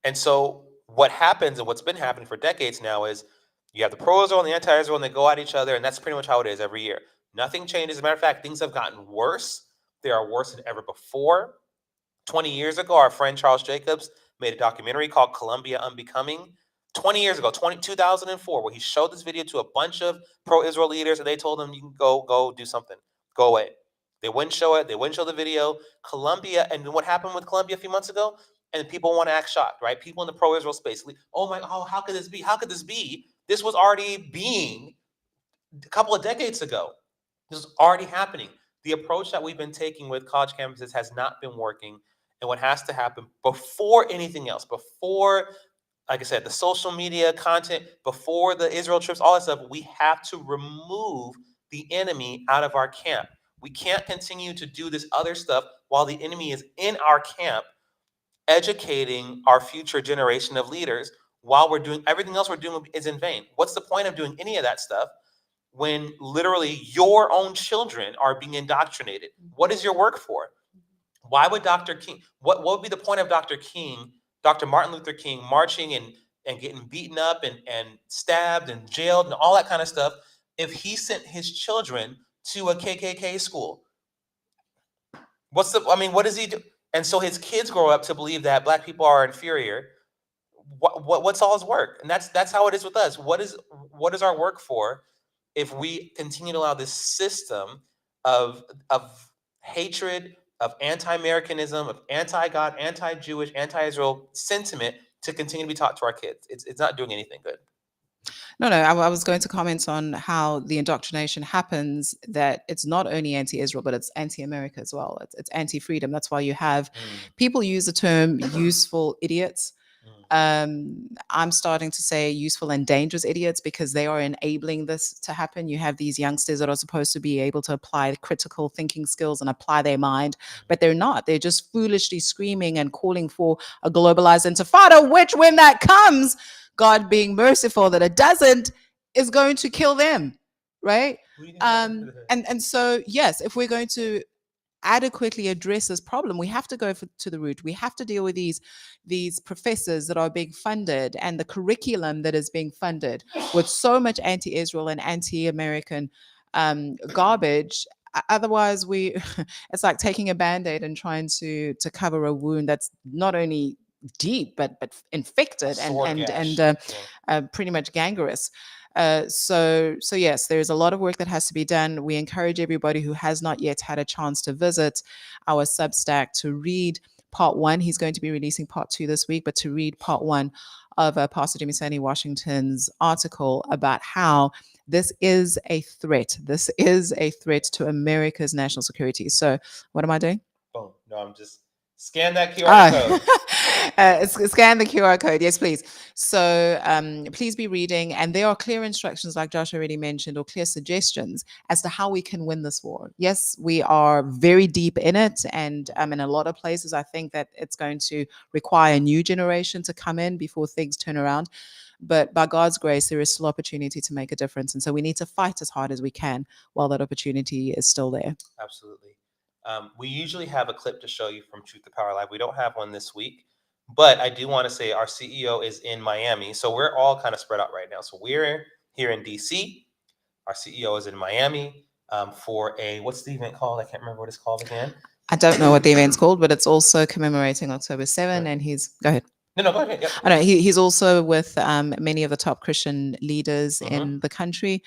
And so what happens, and what's been happening for decades now, is you have the pro-Israel and the anti-Israel, and they go at each other, and that's pretty much how it is every year. Nothing changes. As a matter of fact, things have gotten worse. They are worse than ever before. 20 years ago, our friend Charles Jacobs made a documentary called Columbia Unbecoming. 20 years ago, 2004, where he showed this video to a bunch of pro-Israel leaders, and they told them, you can go do something. Go away. They wouldn't show it. They wouldn't show the video. Columbia, and what happened with Columbia a few months ago? And people want to act shocked, right? People in the pro-Israel space, how could this be? How could this be? This was already being a couple of decades ago. This is already happening. The approach that we've been taking with college campuses has not been working. And what has to happen before anything else, before, like I said, the social media content, before the Israel trips, all that stuff, we have to remove the enemy out of our camp. We can't continue to do this other stuff while the enemy is in our camp, educating our future generation of leaders, while we're doing everything else we're doing is in vain. What's the point of doing any of that stuff when literally your own children are being indoctrinated? What is your work for? Why would Dr. King, what would be the point of Dr. King, Dr. Martin Luther King, marching and getting beaten up and stabbed and jailed and all that kind of stuff, if he sent his children to a KKK school? What does he do? And so his kids grow up to believe that Black people are inferior. What's all his work? And that's how it is with us. What is our work for if we continue to allow this system of hatred, of anti-Americanism, of anti-God, anti-Jewish, anti-Israel sentiment to continue to be taught to our kids? It's not doing anything good. No, I was going to comment on how the indoctrination happens, that it's not only anti-Israel, but it's anti-America as well. It's anti-freedom. That's why you have people use the term useful idiots. I'm starting to say useful and dangerous idiots, because they are enabling this to happen. You have these youngsters that are supposed to be able to apply critical thinking skills and apply their mind, but they're not. They're just foolishly screaming and calling for a globalized intifada, which, when that comes, God being merciful that it doesn't, is going to kill them, right? And so, yes, if we're going to adequately address this problem, we have to go to the root. We have to deal with these professors that are being funded and the curriculum that is being funded with so much anti-Israel and anti-American garbage. Otherwise, it's like taking a Band-Aid and trying to cover a wound that's not only deep but infected and pretty much gangrenous. So yes, there's a lot of work that has to be done. We encourage everybody who has not yet had a chance to visit our Substack to read part 1. He's going to be releasing part 2 this week, but to read part 1 of Pastor Dumisani Washington's article about how this is a threat. This is a threat to America's national security. So what am I doing? Oh, no, I'm just Scan that QR Ah, code. scan the QR code. Yes, please. So please be reading. And there are clear instructions, like Josh already mentioned, or clear suggestions as to how we can win this war. Yes, we are very deep in it. And in a lot of places, I think that it's going to require a new generation to come in before things turn around. But by God's grace, there is still opportunity to make a difference. And so we need to fight as hard as we can while that opportunity is still there. Absolutely. We usually have a clip to show you from Truth to Power Live. We don't have one this week, but I do want to say our CEO is in Miami. So we're all kind of spread out right now. So we're here in DC. Our CEO is in Miami for what's the event called? I can't remember what it's called again. I don't know what the event's called, but it's also commemorating October 7. Right. And go ahead. No, go ahead. Yep. I know he's also with many of the top Christian leaders Mhm. in the country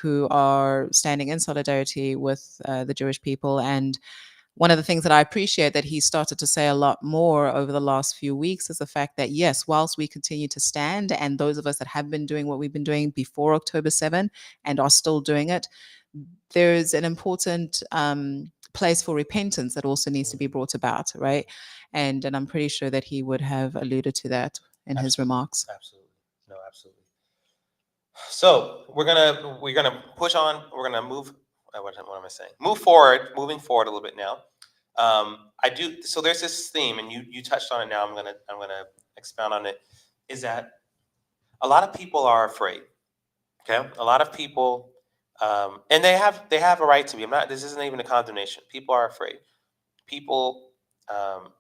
who are standing in solidarity with the Jewish people. And one of the things that I appreciate that he started to say a lot more over the last few weeks is the fact that, yes, whilst we continue to stand, and those of us that have been doing what we've been doing before October 7 and are still doing it, there's an important place for repentance that also needs to be brought about, right? And I'm pretty sure that he would have alluded to that in his remarks. Absolutely. No, absolutely. So we're gonna push on. We're gonna move. What am I saying? Moving forward a little bit now. I do. So there's this theme, and you touched on it. Now I'm gonna expound on it. Is that a lot of people are afraid? Okay, a lot of people, and they have a right to be. I'm not. This isn't even a condemnation. People are afraid. People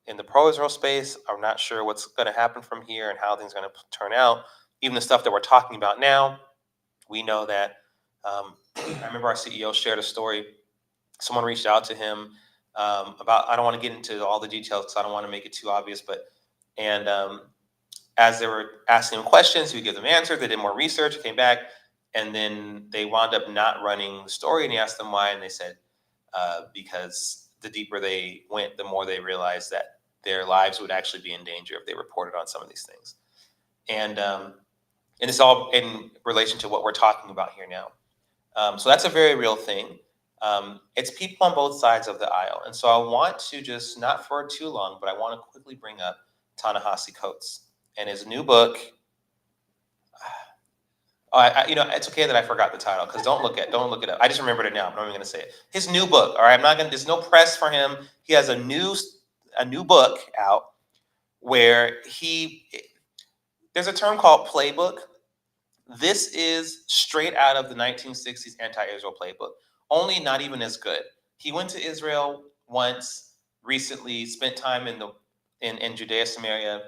in the pro-Israel space are not sure what's going to happen from here and how things are going to turn out. Even the stuff that we're talking about now, we know that. I remember our CEO shared a story. Someone reached out to him about. I don't want to get into all the details because I don't want to make it too obvious. And as they were asking him questions, he would give them answers. They did more research, came back, and then they wound up not running the story. And he asked them why, and they said because the deeper they went, the more they realized that their lives would actually be in danger if they reported on some of these things. And it's all in relation to what we're talking about here now. So that's a very real thing. It's people on both sides of the aisle. And so I want to just, not for too long, but I want to quickly bring up Ta-Nehisi Coates and his new book. It's okay that I forgot the title because don't look it up. I just remembered it now, but I'm not even going to say it. His new book. All right, I'm not going to. There's no press for him. He has a new book out where there's a term called playbook. This is straight out of the 1960s anti-Israel playbook. Only not even as good. He went to Israel once recently, spent time in Judea, Samaria,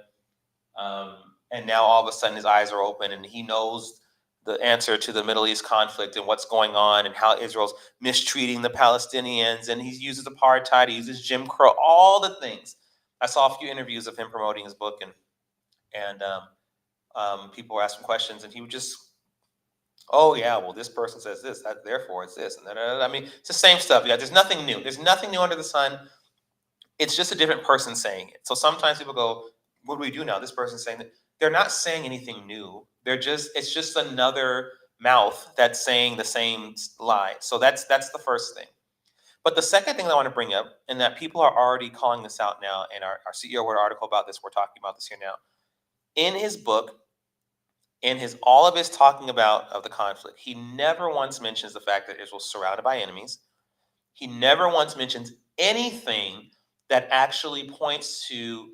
and now all of a sudden his eyes are open and he knows the answer to the Middle East conflict and what's going on and how Israel's mistreating the Palestinians, and he uses apartheid, he uses Jim Crow, all the things. I saw a few interviews of him promoting his book, and people were asking questions, and he would just, oh yeah, well this person says this, therefore it's this, and I mean it's the same stuff. Yeah, there's nothing new. There's nothing new under the sun. It's just a different person saying it. So sometimes people go, what do we do now? This person's saying that. They're not saying anything new. It's just another mouth that's saying the same lie. So that's the first thing. But the second thing that I want to bring up, and that people are already calling this out now, and our CEO wrote an article about this, we're talking about this here now. In his book, all of his talking about of the conflict, he never once mentions the fact that Israel's surrounded by enemies. He never once mentions anything that actually points to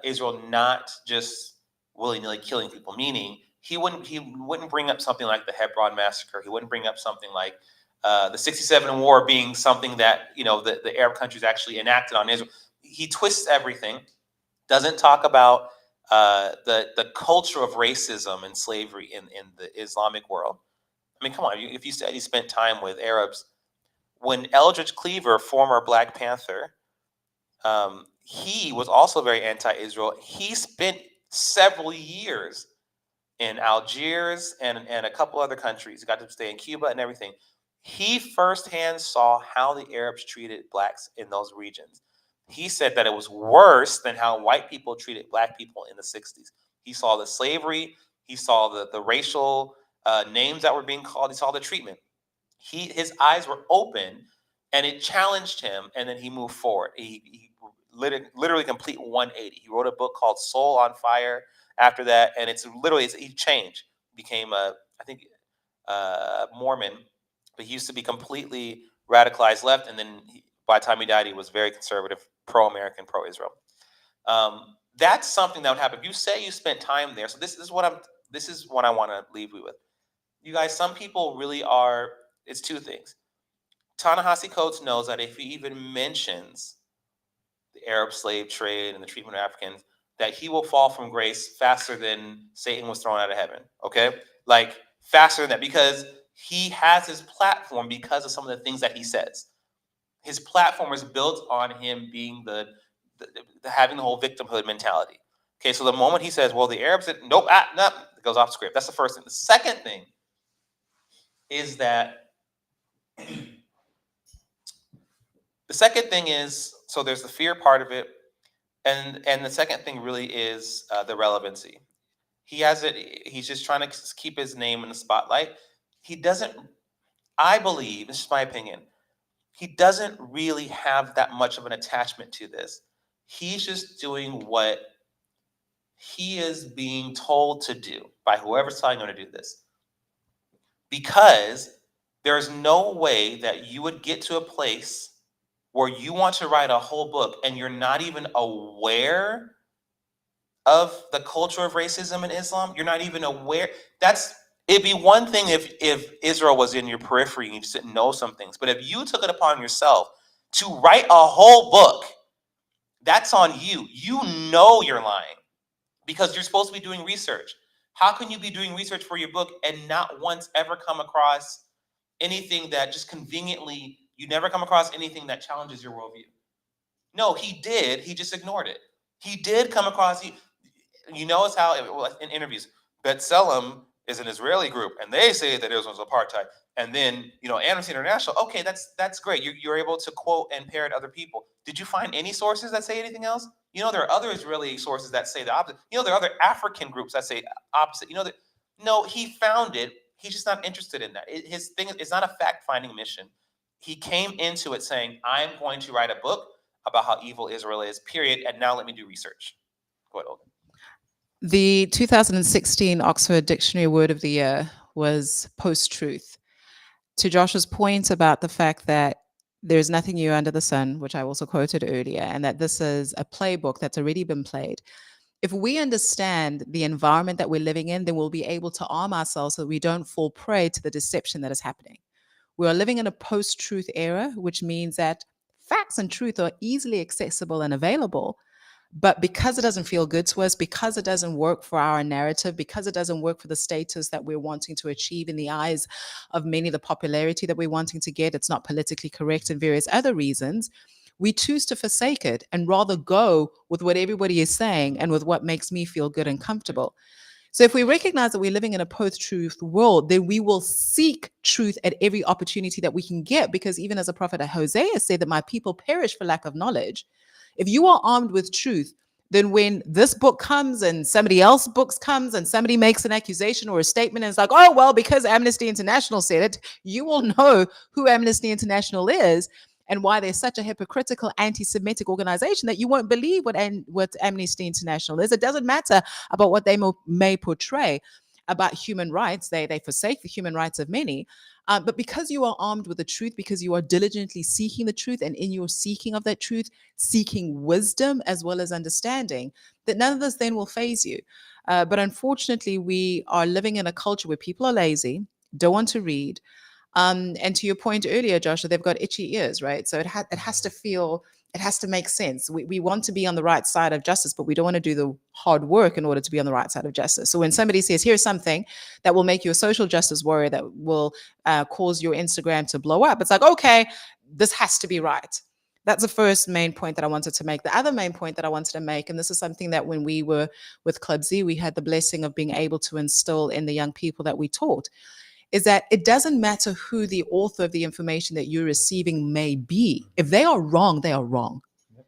Israel not just willy-nilly killing people. Meaning, he wouldn't bring up something like the Hebron massacre. He wouldn't bring up something like the '67 war being something that the Arab countries actually enacted on Israel. He twists everything. Doesn't talk about the culture of racism and slavery in the Islamic world. I mean, come on. If you said he spent time with Arabs, when Eldridge Cleaver, former Black Panther, he was also very anti-Israel. He spent several years in Algiers and a couple other countries. He got to stay in Cuba and everything. He firsthand saw how the Arabs treated blacks in those regions. He said that it was worse than how white people treated black people in the 60s. He saw the slavery. He saw the racial names that were being called. He saw the treatment. His eyes were open, and it challenged him, and then he moved forward. He literally complete 180. He wrote a book called Soul on Fire after that, and he changed, became I think Mormon, but he used to be completely radicalized left, and then by the time he died, he was very conservative, pro-American, pro-Israel. That's something that would happen. If you say you spent time there, so this is what I want to leave you with. You guys, some people really are. It's two things. Ta-Nehisi Coates knows that if he even mentions the Arab slave trade and the treatment of Africans, that he will fall from grace faster than Satan was thrown out of heaven. Okay, like faster than that, because he has his platform because of some of the things that he says. His platform is built on him being the having the whole victimhood mentality. Okay, so the moment he says, "Well, the Arabs," nope, no, it goes off script. That's the first thing. The second thing is that so there's the fear part of it, and the second thing really is the relevancy. He has it. He's just trying to keep his name in the spotlight. He doesn't. I believe, this is my opinion, he doesn't really have that much of an attachment to this. He's just doing what he is being told to do by whoever's telling him to do this. Because there's no way that you would get to a place where you want to write a whole book and you're not even aware of the culture of racism in Islam. You're not even aware. It'd be one thing if Israel was in your periphery and you just didn't know some things. But if you took it upon yourself to write a whole book, that's on you. You know you're lying because you're supposed to be doing research. How can you be doing research for your book and not once ever come across anything that just conveniently, you never come across anything that challenges your worldview? No, he did. He just ignored it. He did come across, you notice how in interviews, B'Tselem is an Israeli group, and they say that Israel was apartheid. And then, Amnesty International, okay, that's great. You're able to quote and parrot other people. Did you find any sources that say anything else? There are other Israeli sources that say the opposite. There are other African groups that say opposite. No, he found it. He's just not interested in that. His thing is, it's not a fact-finding mission. He came into it saying, I'm going to write a book about how evil Israel is, period, and now let me do research. Go ahead, Olga. The 2016 Oxford Dictionary Word of the Year was post-truth. To Josh's point about the fact that there's nothing new under the sun, which I also quoted earlier, and that this is a playbook that's already been played. If we understand the environment that we're living in, then we'll be able to arm ourselves so that we don't fall prey to the deception that is happening. We are living in a post-truth era, which means that facts and truth are easily accessible and available. But because it doesn't feel good to us, because it doesn't work for our narrative, because it doesn't work for the status that we're wanting to achieve in the eyes of many, the popularity that we're wanting to get, it's not politically correct and various other reasons, we choose to forsake it and rather go with what everybody is saying and with what makes me feel good and comfortable. So if we recognize that we're living in a post-truth world, then we will seek truth at every opportunity that we can get, because even as a prophet Hosea said that my people perish for lack of knowledge. If you are armed with truth, then when this book comes and somebody else's books comes and somebody makes an accusation or a statement and it's like, oh, well, because Amnesty International said it, you will know who Amnesty International is and why they're such a hypocritical anti-Semitic organization that you won't believe what Amnesty International is. It doesn't matter about what they may portray about human rights. They forsake the human rights of many. But because you are armed with the truth, because you are diligently seeking the truth, and in your seeking of that truth, seeking wisdom as well as understanding, that none of this then will faze you. But unfortunately, we are living in a culture where people are lazy, don't want to read. And to your point earlier, Joshua, they've got itchy ears, right? So it has to feel, it has to make sense. We want to be on the right side of justice, but we don't want to do the hard work in order to be on the right side of justice. So when somebody says, here's something that will make you a social justice warrior, that will cause your Instagram to blow up, it's like, okay, this has to be right. That's the first main point that I wanted to make. The other main point that I wanted to make, and this is something that when we were with Club Z, we had the blessing of being able to instill in the young people that we taught, is that it doesn't matter who the author of the information that you're receiving may be. If they are wrong, they are wrong. Yep.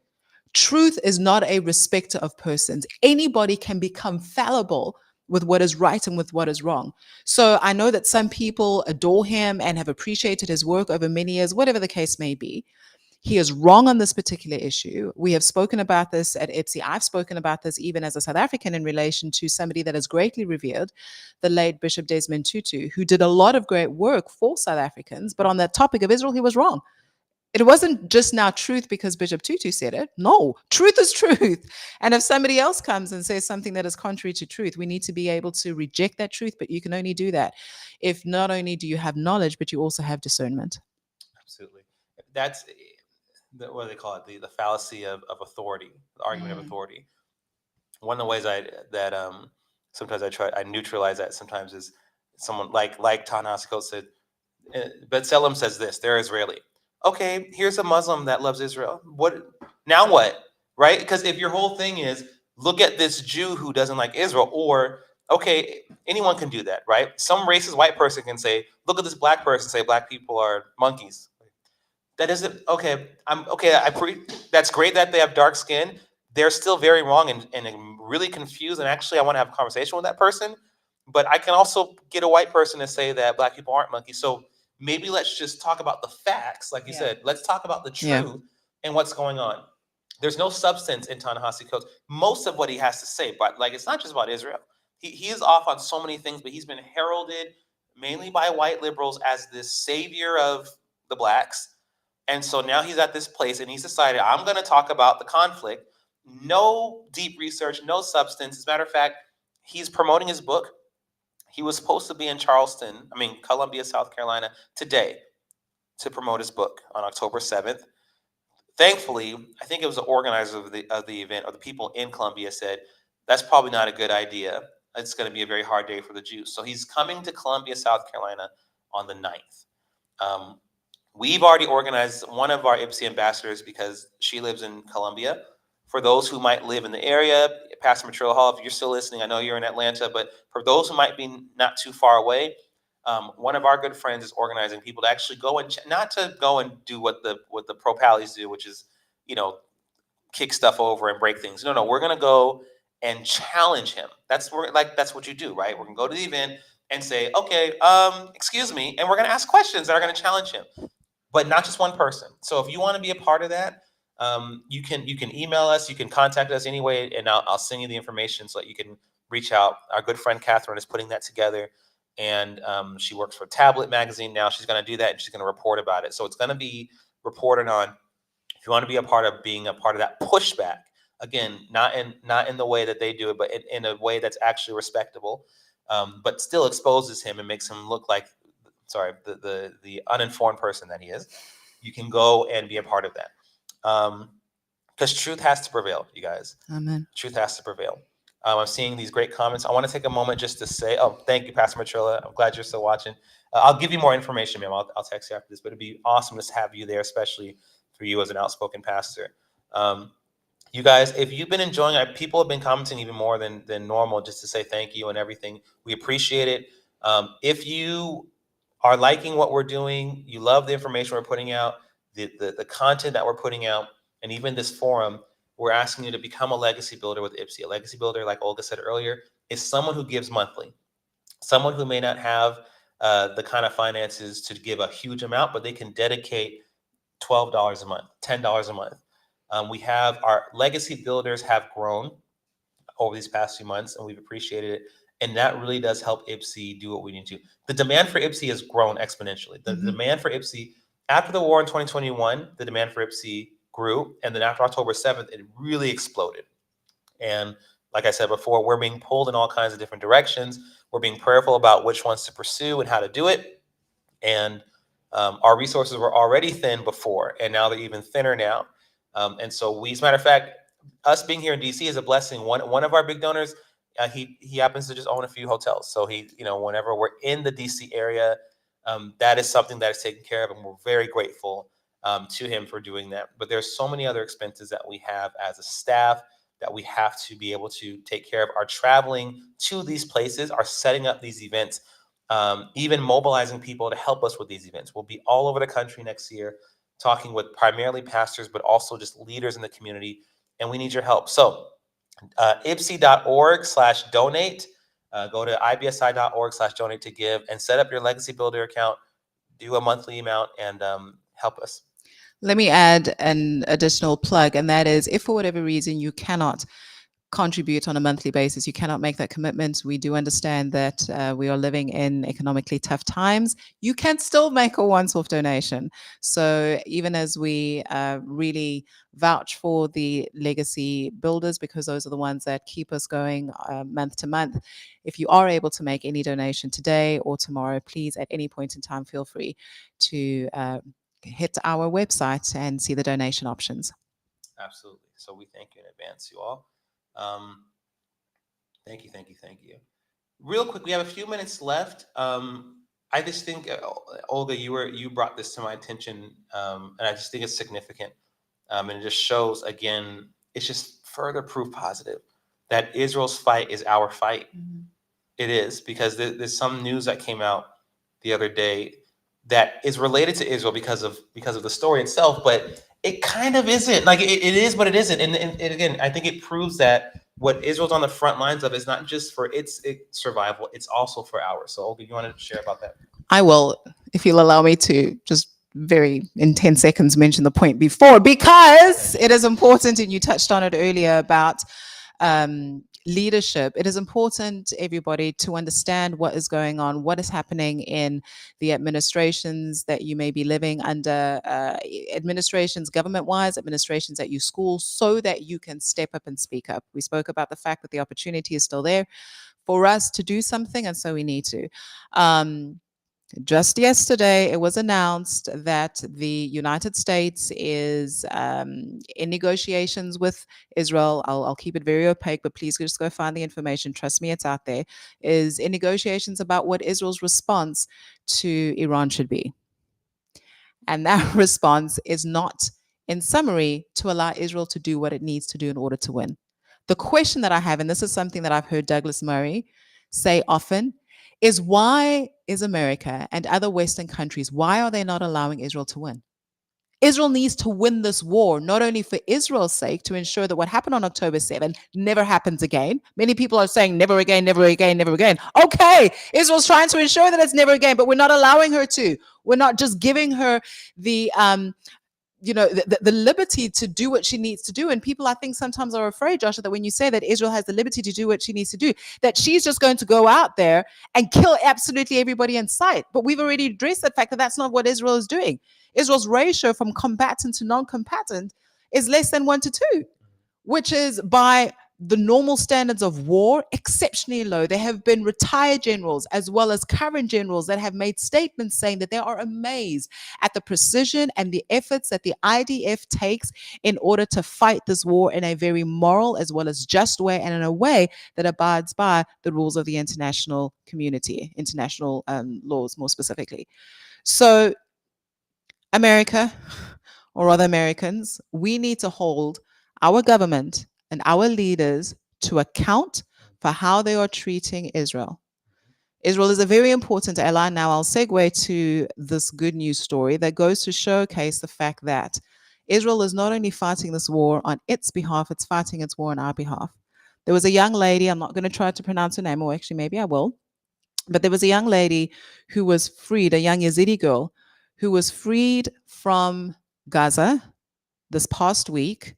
Truth is not a respecter of persons. Anybody can become fallible with what is right and with what is wrong. So I know that some people adore him and have appreciated his work over many years, whatever the case may be. He is wrong on this particular issue. We have spoken about this at IPSI. I've spoken about this even as a South African in relation to somebody that is greatly revered, the late Bishop Desmond Tutu, who did a lot of great work for South Africans, but on that topic of Israel, he was wrong. It wasn't just now truth because Bishop Tutu said it. No, truth is truth. And if somebody else comes and says something that is contrary to truth, we need to be able to reject that truth. But you can only do that if not only do you have knowledge, but you also have discernment. Absolutely. That's what do they call it? The fallacy of authority, the argument of authority. One of the ways that sometimes I neutralize that sometimes is someone like Ta-Nehisi Coates said, B'Tselem says this, they're Israeli. Okay, here's a Muslim that loves Israel. What now? What, right? Because if your whole thing is look at this Jew who doesn't like Israel, or okay, anyone can do that, right? Some racist white person can say, look at this black person, say black people are monkeys. That isn't okay. I'm okay. That's great that they have dark skin. They're still very wrong and really confused. And actually, I want to have a conversation with that person. But I can also get a white person to say that black people aren't monkeys. So maybe let's just talk about the facts, like you said. Let's talk about the truth and what's going on. There's no substance in Ta-Nehisi Coates. Most of what he has to say, but like it's not just about Israel. He is off on so many things, but he's been heralded mainly by white liberals as this savior of the blacks. And so now he's at this place and he's decided, I'm going to talk about the conflict. No deep research, no substance. As a matter of fact, he's promoting his book. He was supposed to be in Columbia, South Carolina today to promote his book on October 7th. Thankfully, I think it was the organizer of the event or the people in Columbia said, that's probably not a good idea. It's going to be a very hard day for the Jews. So he's coming to Columbia, South Carolina on the 9th. We've already organized one of our IPSI ambassadors because she lives in Columbia. For those who might live in the area, Pastor Matrilla Hall, if you're still listening, I know you're in Atlanta, but for those who might be not too far away, one of our good friends is organizing people to actually go and not to go and do what the pro-pallies do, which is, kick stuff over and break things. No, we're gonna go and challenge him. That's what you do, right? We're gonna go to the event and say, okay, excuse me, and we're gonna ask questions that are gonna challenge him. But not just one person. So if you want to be a part of that, you can email us, you can contact us anyway, and I'll send you the information so that you can reach out. Our good friend Catherine is putting that together, and she works for Tablet Magazine now. She's going to do that, and she's going to report about it. So it's going to be reported on. If you want to be a part of being a part of that pushback, again, not in the way that they do it, but in a way that's actually respectable, but still exposes him and makes him look like the uninformed person that he is. You can go and be a part of that, because truth has to prevail, you guys. Amen. Truth has to prevail. I'm seeing these great comments. I want to take a moment just to say, thank you, Pastor Matrilla. I'm glad you're still watching. I'll give you more information, ma'am. I'll text you after this, but it'd be awesome to have you there, especially for you as an outspoken pastor. You guys, if you've been enjoying it, people have been commenting even more than normal just to say thank you and everything. We appreciate it. If you are liking what we're doing, you love the information we're putting out, the content that we're putting out, and even this forum, we're asking you to become a legacy builder with IPSI. A legacy builder, like Olga said earlier, is someone who gives monthly, someone who may not have the kind of finances to give a huge amount, but they can dedicate $12 a month, $10 a month. We have our legacy builders have grown over these past few months, and we've appreciated it. And that really does help IPSI do what we need to. The demand for IPSI has grown exponentially. The demand for IPSI, after the war in 2021, the demand for IPSI grew. And then after October 7th, it really exploded. And like I said before, we're being pulled in all kinds of different directions. We're being prayerful about which ones to pursue and how to do it. And our resources were already thin before, and now they're even thinner now. And so as a matter of fact, us being here in DC is a blessing. One of our big donors, he happens to just own a few hotels. So whenever we're in the DC area, that is something that is taken care of, and we're very grateful to him for doing that. But there's so many other expenses that we have as a staff that we have to be able to take care of. Our traveling to these places, our setting up these events, even mobilizing people to help us with these events. We'll be all over the country next year, talking with primarily pastors, but also just leaders in the community, and we need your help. So ipsi.org/donate. Go to ibsi.org/donate to give and set up your Legacy Builder account, do a monthly amount, and help us. Let me add an additional plug, and that is if for whatever reason you cannot contribute on a monthly basis, you cannot make that commitment. We do understand that we are living in economically tough times. You can still make a once off donation. So, even as we really vouch for the legacy builders, because those are the ones that keep us going month to month, if you are able to make any donation today or tomorrow, please at any point in time feel free to hit our website and see the donation options. Absolutely. So we thank you in advance, you all. Thank you. Real quick, we have a few minutes left. I just think, Olga, you brought this to my attention, and I just think it's significant, and it just shows again, it's just further proof positive that Israel's fight is our fight. Mm-hmm. It is, because there's some news that came out the other day that is related to Israel because of the story itself, but it kind of isn't. Like it is, but it isn't. And again, I think it proves that what Israel's on the front lines of is not just for its survival, it's also for ours. So, Olga, you want to share about that? I will, if you'll allow me to just very in 10 seconds mention the point before, because it is important, and you touched on it earlier about leadership. It is important, everybody, to understand what is going on, what is happening in the administrations that you may be living under, administrations government-wise, administrations at your school, so that you can step up and speak up. We spoke about the fact that the opportunity is still there for us to do something, and so we need to. Just yesterday, it was announced that the United States is in negotiations with Israel. I'll keep it very opaque, but please just go find the information. Trust me, it's out there. Is in negotiations about what Israel's response to Iran should be. And that response is not, in summary, to allow Israel to do what it needs to do in order to win. The question that I have, and this is something that I've heard Douglas Murray say often, is why is America and other Western countries, why are they not allowing Israel to win? Israel needs to win this war, not only for Israel's sake, to ensure that what happened on October 7 never happens again. Many people are saying never again, never again, never again. Okay, Israel's trying to ensure that it's never again, but we're not allowing her to. We're not just giving her the the liberty to do what she needs to do. And people, I think, sometimes are afraid, Joshua, that when you say that Israel has the liberty to do what she needs to do, that she's just going to go out there and kill absolutely everybody in sight. But we've already addressed the fact that that's not what Israel is doing. Israel's ratio from combatant to non-combatant is less than 1 to 2, which is, by the normal standards of war, exceptionally low. There have been retired generals as well as current generals that have made statements saying that they are amazed at the precision and the efforts that the IDF takes in order to fight this war in a very moral as well as just way, and in a way that abides by the rules of the international community, international laws more specifically. So America, or other Americans, we need to hold our government and our leaders to account for how they are treating Israel. Israel is a very important ally. Now I'll segue to this good news story that goes to showcase the fact that Israel is not only fighting this war on its behalf, it's fighting its war on our behalf. There was a young lady, I'm not going to try to pronounce her name, or actually maybe I will, but there was a young lady who was freed, a young Yazidi girl, who was freed from Gaza this past week.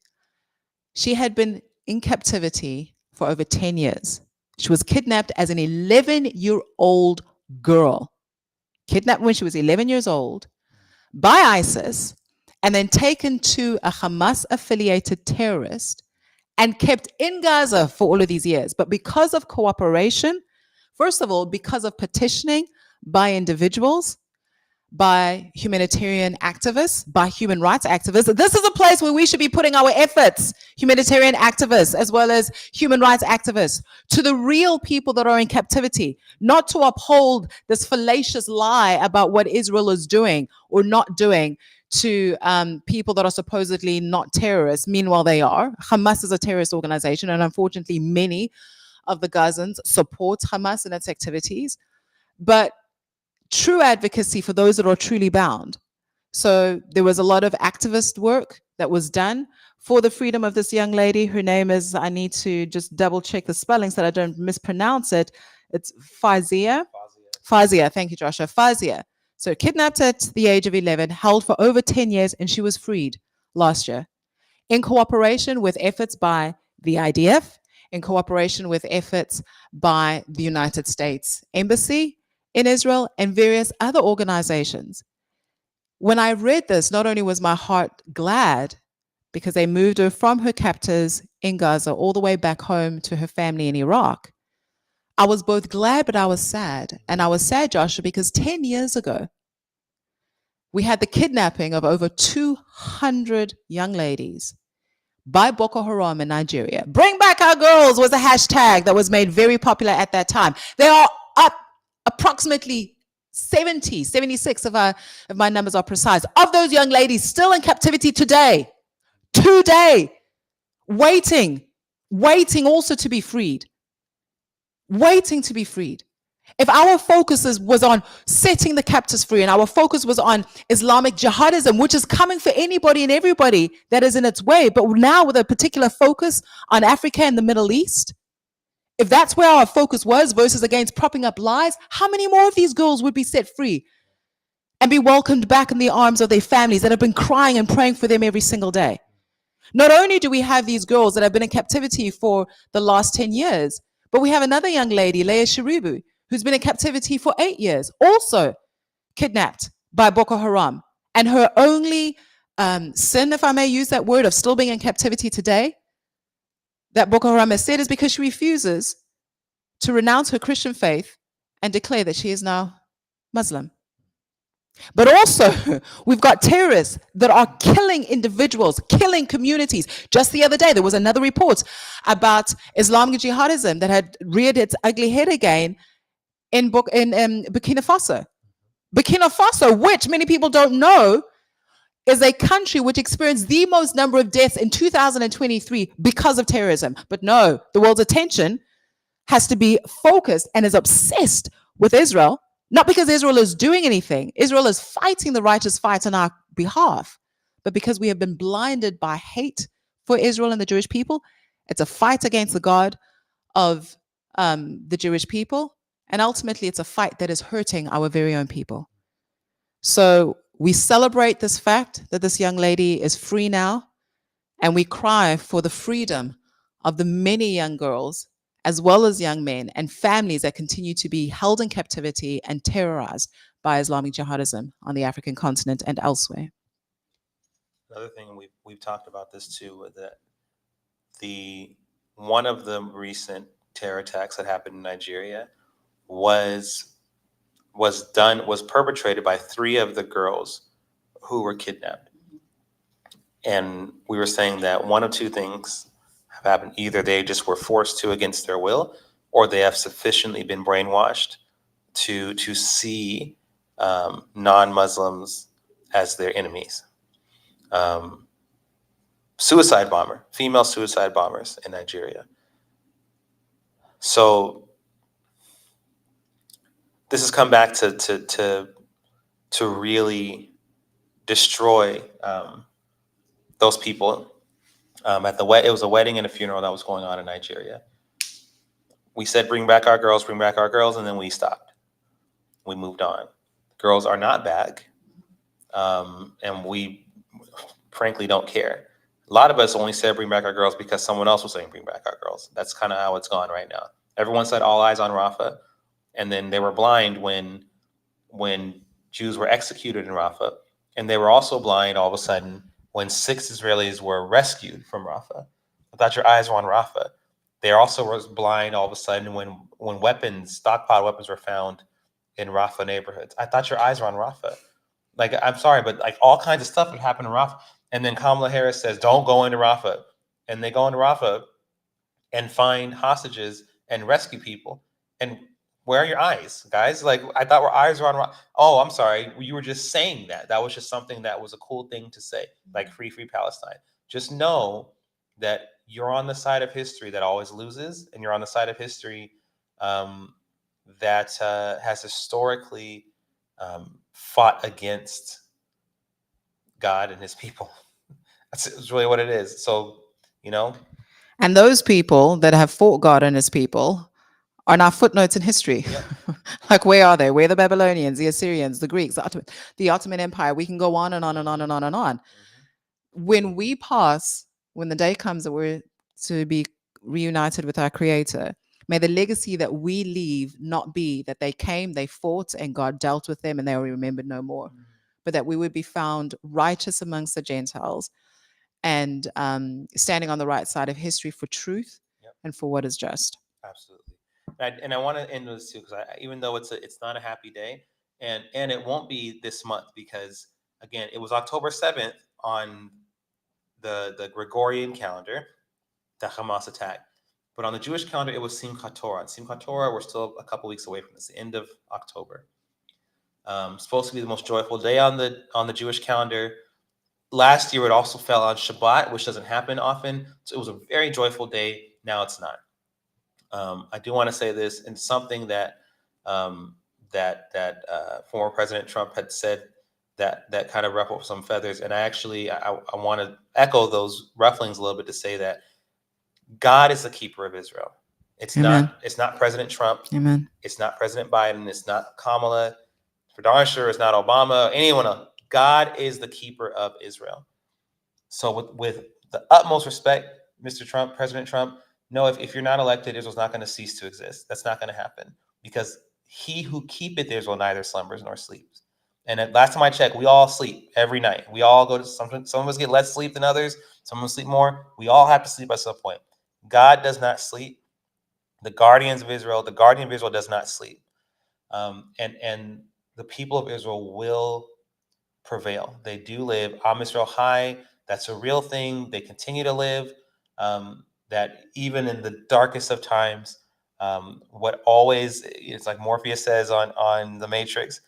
She had been in captivity for over 10 years. She was kidnapped as an 11-year-old girl, kidnapped when she was 11 years old by ISIS, and then taken to a Hamas-affiliated terrorist and kept in Gaza for all of these years. But because of cooperation, first of all, because of petitioning by individuals, by humanitarian activists, by human rights activists. This is a place where we should be putting our efforts, humanitarian activists, as well as human rights activists, to the real people that are in captivity, not to uphold this fallacious lie about what Israel is doing or not doing to people that are supposedly not terrorists. Meanwhile, they are. Hamas is a terrorist organization, and unfortunately, many of the Gazans support Hamas in its activities. But true advocacy for those that are truly bound. So there was a lot of activist work that was done for the freedom of this young lady. Her name is, I need to just double check the spelling so that I don't mispronounce it. It's Fawzia. Fawzia, thank you, Joshua. Fawzia. So kidnapped at the age of 11, held for over 10 years, and she was freed last year in cooperation with efforts by the IDF, in cooperation with efforts by the United States Embassy in Israel, and various other organizations. When I read this, not only was my heart glad because they moved her from her captors in Gaza all the way back home to her family in Iraq, I was both glad, but I was sad. And I was sad, Joshua, because 10 years ago, we had the kidnapping of over 200 young ladies by Boko Haram in Nigeria. Bring back our girls was a hashtag that was made very popular at that time. They are up approximately 70, 76 if my numbers are precise, of those young ladies still in captivity today, waiting also to be freed, waiting to be freed. If our focus was on setting the captives free and our focus was on Islamic jihadism, which is coming for anybody and everybody that is in its way, but now with a particular focus on Africa and the Middle East, if that's where our focus was versus against propping up lies, how many more of these girls would be set free and be welcomed back in the arms of their families that have been crying and praying for them every single day? Not only do we have these girls that have been in captivity for the last 10 years, but we have another young lady, Leah Sharibu, who's been in captivity for 8 years, also kidnapped by Boko Haram. And her only sin, if I may use that word, of still being in captivity today, that Boko Haram has said, is because she refuses to renounce her Christian faith and declare that she is now Muslim. But also, we've got terrorists that are killing individuals, killing communities. Just the other day, there was another report about Islamic jihadism that had reared its ugly head again in Burkina Faso. Burkina Faso, which many people don't know, is a country which experienced the most number of deaths in 2023 because of terrorism. But no, the world's attention has to be focused and is obsessed with Israel, not because Israel is doing anything. Israel is fighting the righteous fight on our behalf, but because we have been blinded by hate for Israel and the Jewish people. It's a fight against the God of the Jewish people. And ultimately, it's a fight that is hurting our very own people. So we celebrate this fact that this young lady is free now, and we cry for the freedom of the many young girls, as well as young men and families that continue to be held in captivity and terrorized by Islamic jihadism on the African continent and elsewhere. Another thing we've talked about this too, that one of the recent terror attacks that happened in Nigeria was perpetrated by 3 of the girls who were kidnapped. And we were saying that one of 2 things have happened. Either they just were forced to against their will, or they have sufficiently been brainwashed to see non-Muslims as their enemies. Female suicide bombers in Nigeria. So this has come back to really destroy those people. It was a wedding and a funeral that was going on in Nigeria. We said, bring back our girls, and then we stopped. We moved on. Girls are not back, and we frankly don't care. A lot of us only said bring back our girls because someone else was saying bring back our girls. That's kind of how it's gone right now. Everyone said all eyes on Rafah, and then they were blind when Jews were executed in Rafah, and they were also blind all of a sudden when 6 Israelis were rescued from Rafah. I thought your eyes were on Rafah. They also were blind all of a sudden when stockpiled weapons were found in Rafah neighborhoods. I thought your eyes were on Rafah. Like, I'm sorry, but like all kinds of stuff would happen in Rafah. And then Kamala Harris says, don't go into Rafah. And they go into Rafah and find hostages and rescue people. And where are your eyes, guys? Like, I thought our eyes were on Rafah. Oh, I'm sorry. You were just saying that. That was just something that was a cool thing to say, like free Palestine. Just know that you're on the side of history that always loses, and you're on the side of history that has historically fought against God and his people. That's really what it is. So, And those people that have fought God and his people are now footnotes in history. Yep. Like, where are they? Where are the Babylonians, the Assyrians, the Greeks, the Ottoman Empire? We can go on and on and on and on and on. When we pass, when the day comes that we're to be reunited with our Creator, may the legacy that we leave not be that they came, they fought, and God dealt with them, and they were remembered no more, but that we would be found righteous amongst the Gentiles and standing on the right side of history for truth and for what is just. Absolutely. And I want to end with this too, because even though it's not a happy day, and it won't be this month, because again, it was October 7th on the Gregorian calendar, the Hamas attack. But on the Jewish calendar, it was Simchat Torah. And Simchat Torah, we're still a couple weeks away from this, the end of October. Supposed to be the most joyful day on the Jewish calendar. Last year, it also fell on Shabbat, which doesn't happen often. So it was a very joyful day. Now it's not. I do want to say this, and something that former President Trump had said that kind of ruffled some feathers. And I want to echo those rufflings a little bit to say that God is the keeper of Israel. It's Amen. It's not President Trump. Amen. It's not President Biden. It's not Kamala. For darn sure, it's not Obama. Anyone else. God is the keeper of Israel. So with the utmost respect, Mr. Trump, President Trump, no, if you're not elected, Israel's not going to cease to exist. That's not going to happen, because he who keepeth Israel neither slumbers nor sleeps. And last time I checked, we all sleep every night. We all go to some of us get less sleep than others. Some of us sleep more. We all have to sleep at some point. God does not sleep. The guardians of Israel, the guardian of Israel does not sleep. And the people of Israel will prevail. They do live. Am Yisrael Chai, that's a real thing. They continue to live. That even in the darkest of times, it's like Morpheus says on The Matrix,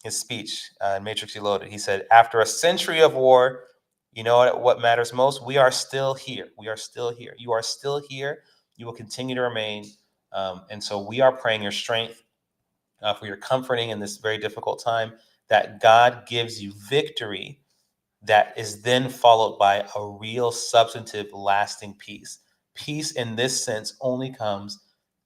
his speech, Matrix Reloaded. He said, after a century of war, you know what matters most? We are still here. We are still here. You are still here. You will continue to remain. And so we are praying your strength, for your comforting in this very difficult time, that God gives you victory that is then followed by a real substantive lasting peace. Peace in this sense only comes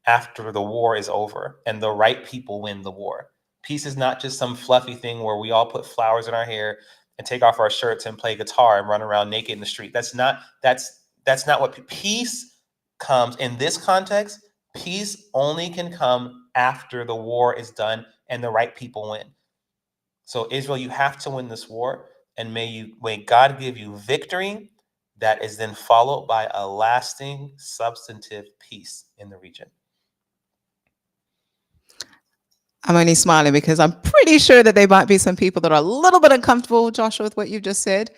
after the war is over and the right people win the war. Peace is not just some fluffy thing where we all put flowers in our hair and take off our shirts and play guitar and run around naked in the street. That's not what peace comes in this context. Peace only can come after the war is done and the right people win. So Israel, you have to win this war, and may God give you victory that is then followed by a lasting, substantive peace in the region. I'm only smiling because I'm pretty sure that there might be some people that are a little bit uncomfortable, Joshua, with what you've just said.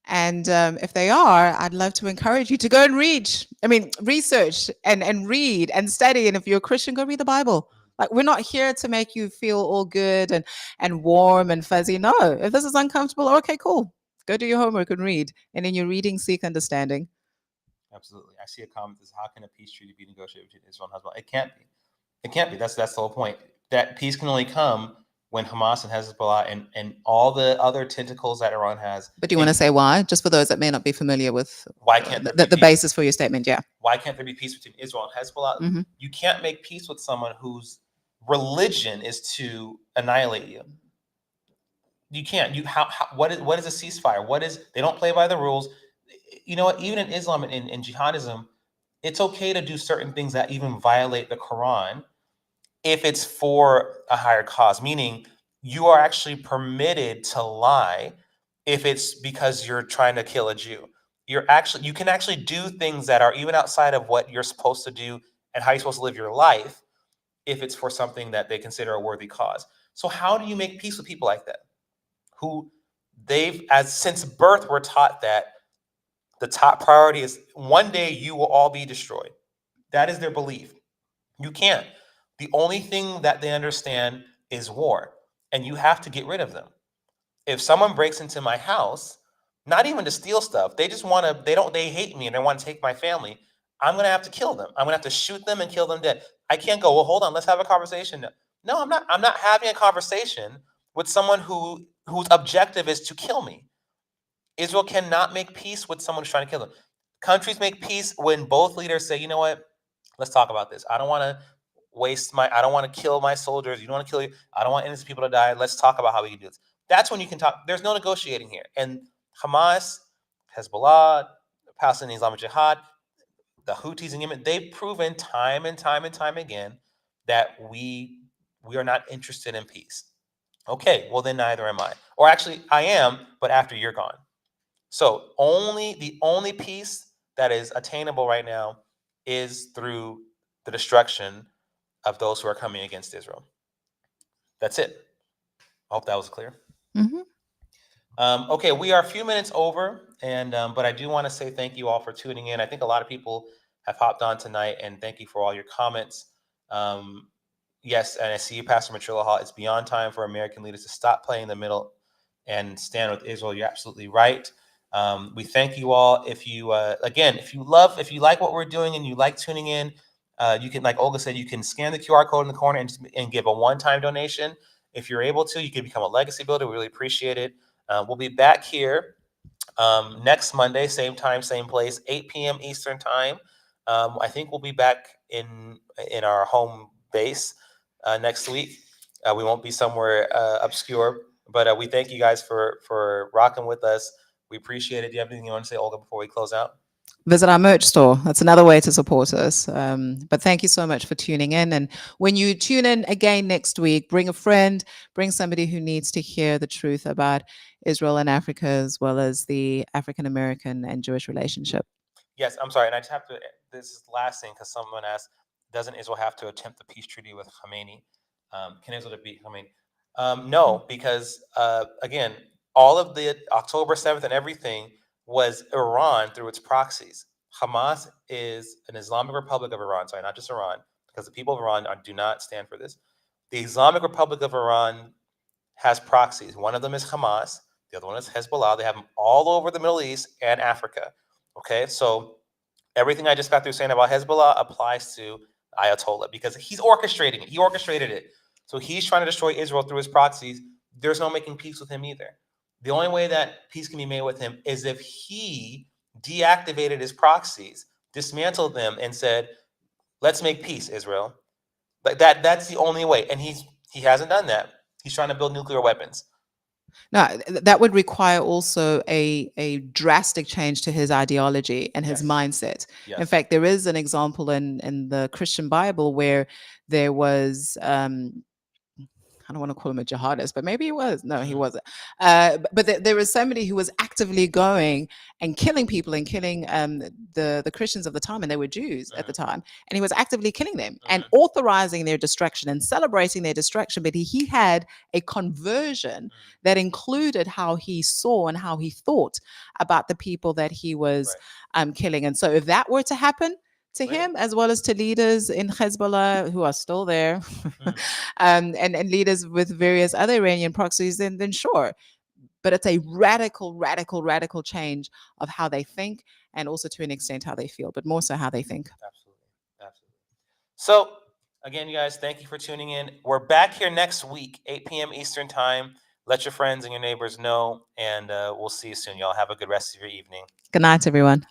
And if they are, I'd love to encourage you to go and research and read and study. And if you're a Christian, go read the Bible. Like, we're not here to make you feel all good and warm and fuzzy. No, if this is uncomfortable, okay, cool. Go do your homework and read. And in your reading, seek understanding. Absolutely. I see a comment that says, how can a peace treaty be negotiated between Israel and Hezbollah? It can't be. It can't be. That's the whole point. That peace can only come when Hamas and Hezbollah and all the other tentacles that Iran has. But do you want to say why? Just for those that may not be familiar with why can't the basis for your statement? Yeah. Why can't there be peace between Israel and Hezbollah? Mm-hmm. You can't make peace with someone whose religion is to annihilate you. You can't. What is a ceasefire? They don't play by the rules. You know what? Even in Islam and in jihadism, it's okay to do certain things that even violate the Quran if it's for a higher cause, meaning you are actually permitted to lie if it's because you're trying to kill a Jew. You can actually do things that are even outside of what you're supposed to do and how you're supposed to live your life if it's for something that they consider a worthy cause. So how do you make peace with people like that? Who since birth were taught that the top priority is one day you will all be destroyed. That is their belief. You can't. The only thing that they understand is war, and you have to get rid of them. If someone breaks into my house, not even to steal stuff, they hate me and they want to take my family, I'm going to have to kill them. I'm going to have to shoot them and kill them dead. I can't go, well, hold on, let's have a conversation. No, I'm not having a conversation with someone whose objective is to kill me. Israel cannot make peace with someone who's trying to kill them. Countries make peace when both leaders say, you know what, let's talk about this. I don't want to I don't want to kill my soldiers. You don't want to kill you. I don't want innocent people to die. Let's talk about how we can do this. That's when you can talk. There's no negotiating here. And Hamas, Hezbollah, Palestinian Islamic Jihad, the Houthis in Yemen, they've proven time and time and time again that we are not interested in peace. Okay, well then neither am I. Or actually I am, but after you're gone. So the only peace that is attainable right now is through the destruction of those who are coming against Israel. That's it. I hope that was clear. Mhm. Okay, we are a few minutes over, and but I do want to say thank you all for tuning in. I think a lot of people have hopped on tonight, and thank you for all your comments. Yes, and I see you, Pastor Matrilla Hall. It's beyond time for American leaders to stop playing in the middle and stand with Israel. You're absolutely right. We thank you all. If you again, if you like what we're doing and you like tuning in, you can, like Olga said, you can scan the QR code in the corner and give a one-time donation. If you're able to, you can become a legacy builder. We really appreciate it. We'll be back here next Monday, same time, same place, 8 p.m. Eastern time. I think we'll be back in our home base next week. We won't be somewhere obscure, but we thank you guys for rocking with us. We appreciate it. Do you have anything you want to say, Olga, before we close out? Visit our merch store. That's another way to support us. But thank you so much for tuning in. And when you tune in again next week, bring a friend, bring somebody who needs to hear the truth about Israel and Africa, as well as the African American and Jewish relationship. Yes, I'm sorry. And I just have to, this is the last thing, because someone asked, doesn't Israel have to attempt the peace treaty with Khamenei? Can Israel defeat Khamenei? No, because again, all of the October 7th and everything was Iran through its proxies. Hamas is an Islamic Republic of Iran, sorry, not just Iran, because the people of Iran do not stand for this. The Islamic Republic of Iran has proxies. One of them is Hamas, the other one is Hezbollah. They have them all over the Middle East and Africa. Okay, so everything I just got through saying about Hezbollah applies to Ayatollah because he's orchestrating it. He orchestrated it. So he's trying to destroy Israel through his proxies. There's no making peace with him either. The only way that peace can be made with him is if he deactivated his proxies, dismantled them, and said, "Let's make peace, Israel." Like that's the only way. And he hasn't done that. He's trying to build nuclear weapons. Now, that would require also a drastic change to his ideology and his Yes. mindset. Yes. In fact, there is an example in the Christian Bible where there was I don't want to call him a jihadist, but maybe he was. No, he wasn't. But there was somebody who was actively going and killing people and killing the Christians of the time, and they were Jews at the time, and he was actively killing them and authorizing their destruction and celebrating their destruction. But he had a conversion that included how he saw and how he thought about the people that he was killing. And so if that were to happen to him, as well as to leaders in Hezbollah who are still there, and leaders with various other Iranian proxies, then sure. But it's a radical change of how they think, and also to an extent how they feel, but more so how they think. Absolutely. So again, you guys, thank you for tuning in. We're back here next week, 8 p.m. Eastern time. Let your friends and your neighbors know, and we'll see you soon. Y'all have a good rest of your evening. Good night, everyone.